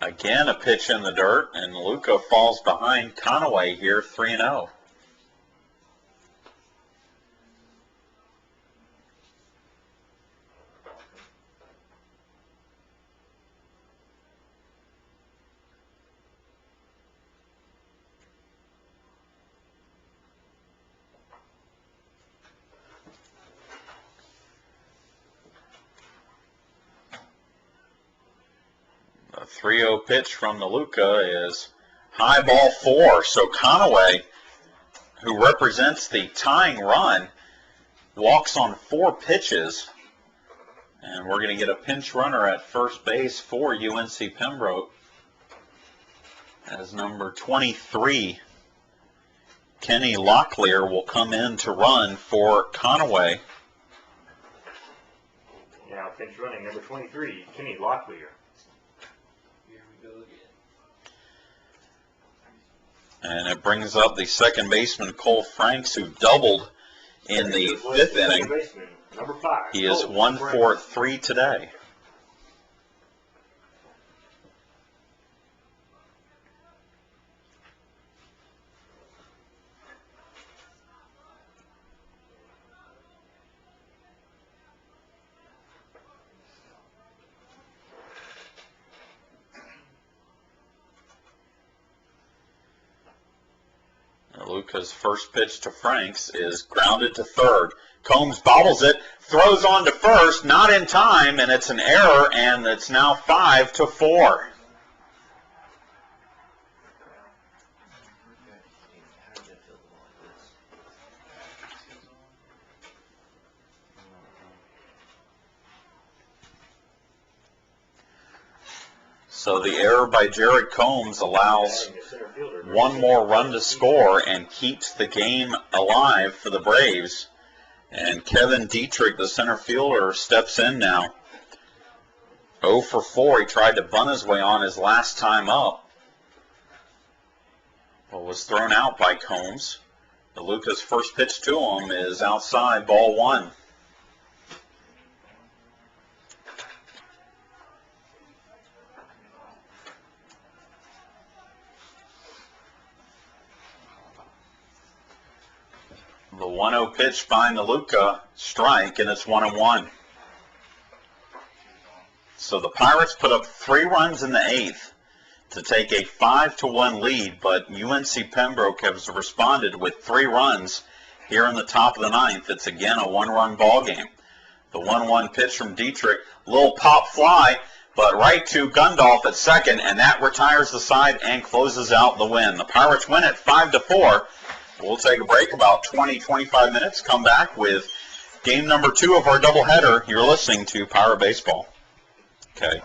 Again, a pitch in the dirt, and Naluka falls behind Conway here, 3-0. The 3-0 pitch from Naluka is high ball 4. So Conway, who represents the tying run, walks on 4 pitches. And we're going to get a pinch runner at first base for UNC Pembroke, as number 23, Kenny Locklear, will come in to run for Conway. Now pinch running number 23, Kenny Locklear. And it brings up the second baseman, Cole Franks, who doubled in the 5th inning. Number 5. He is 1 for 3 today. Luca's first pitch to Franks is grounded to third. Combs bobbles it, throws on to first, not in time, and it's an error, and it's now 5-4. So the error by Jared Combs allows one more run to score and keeps the game alive for the Braves. And Kevin Dietrich, the center fielder, steps in now. 0 for 4. He tried to bunt his way on his last time up, but was thrown out by Combs. DeLuca's first pitch to him is outside, ball 1. The 1-0 pitch by DeLuca, strike, and it's 1-1. So the Pirates put up 3 runs in the 8th to take a 5-1 lead, but UNC Pembroke has responded with 3 runs here in the top of the 9th. It's again a 1-run ball game. The 1-1 pitch from Dietrich, little pop fly, but right to Gundolf at second, and that retires the side and closes out the win. The Pirates win it 5-4. We'll take a break, about 20-25 minutes, come back with game number 2 of our doubleheader. You're listening to Pirate Baseball. Okay.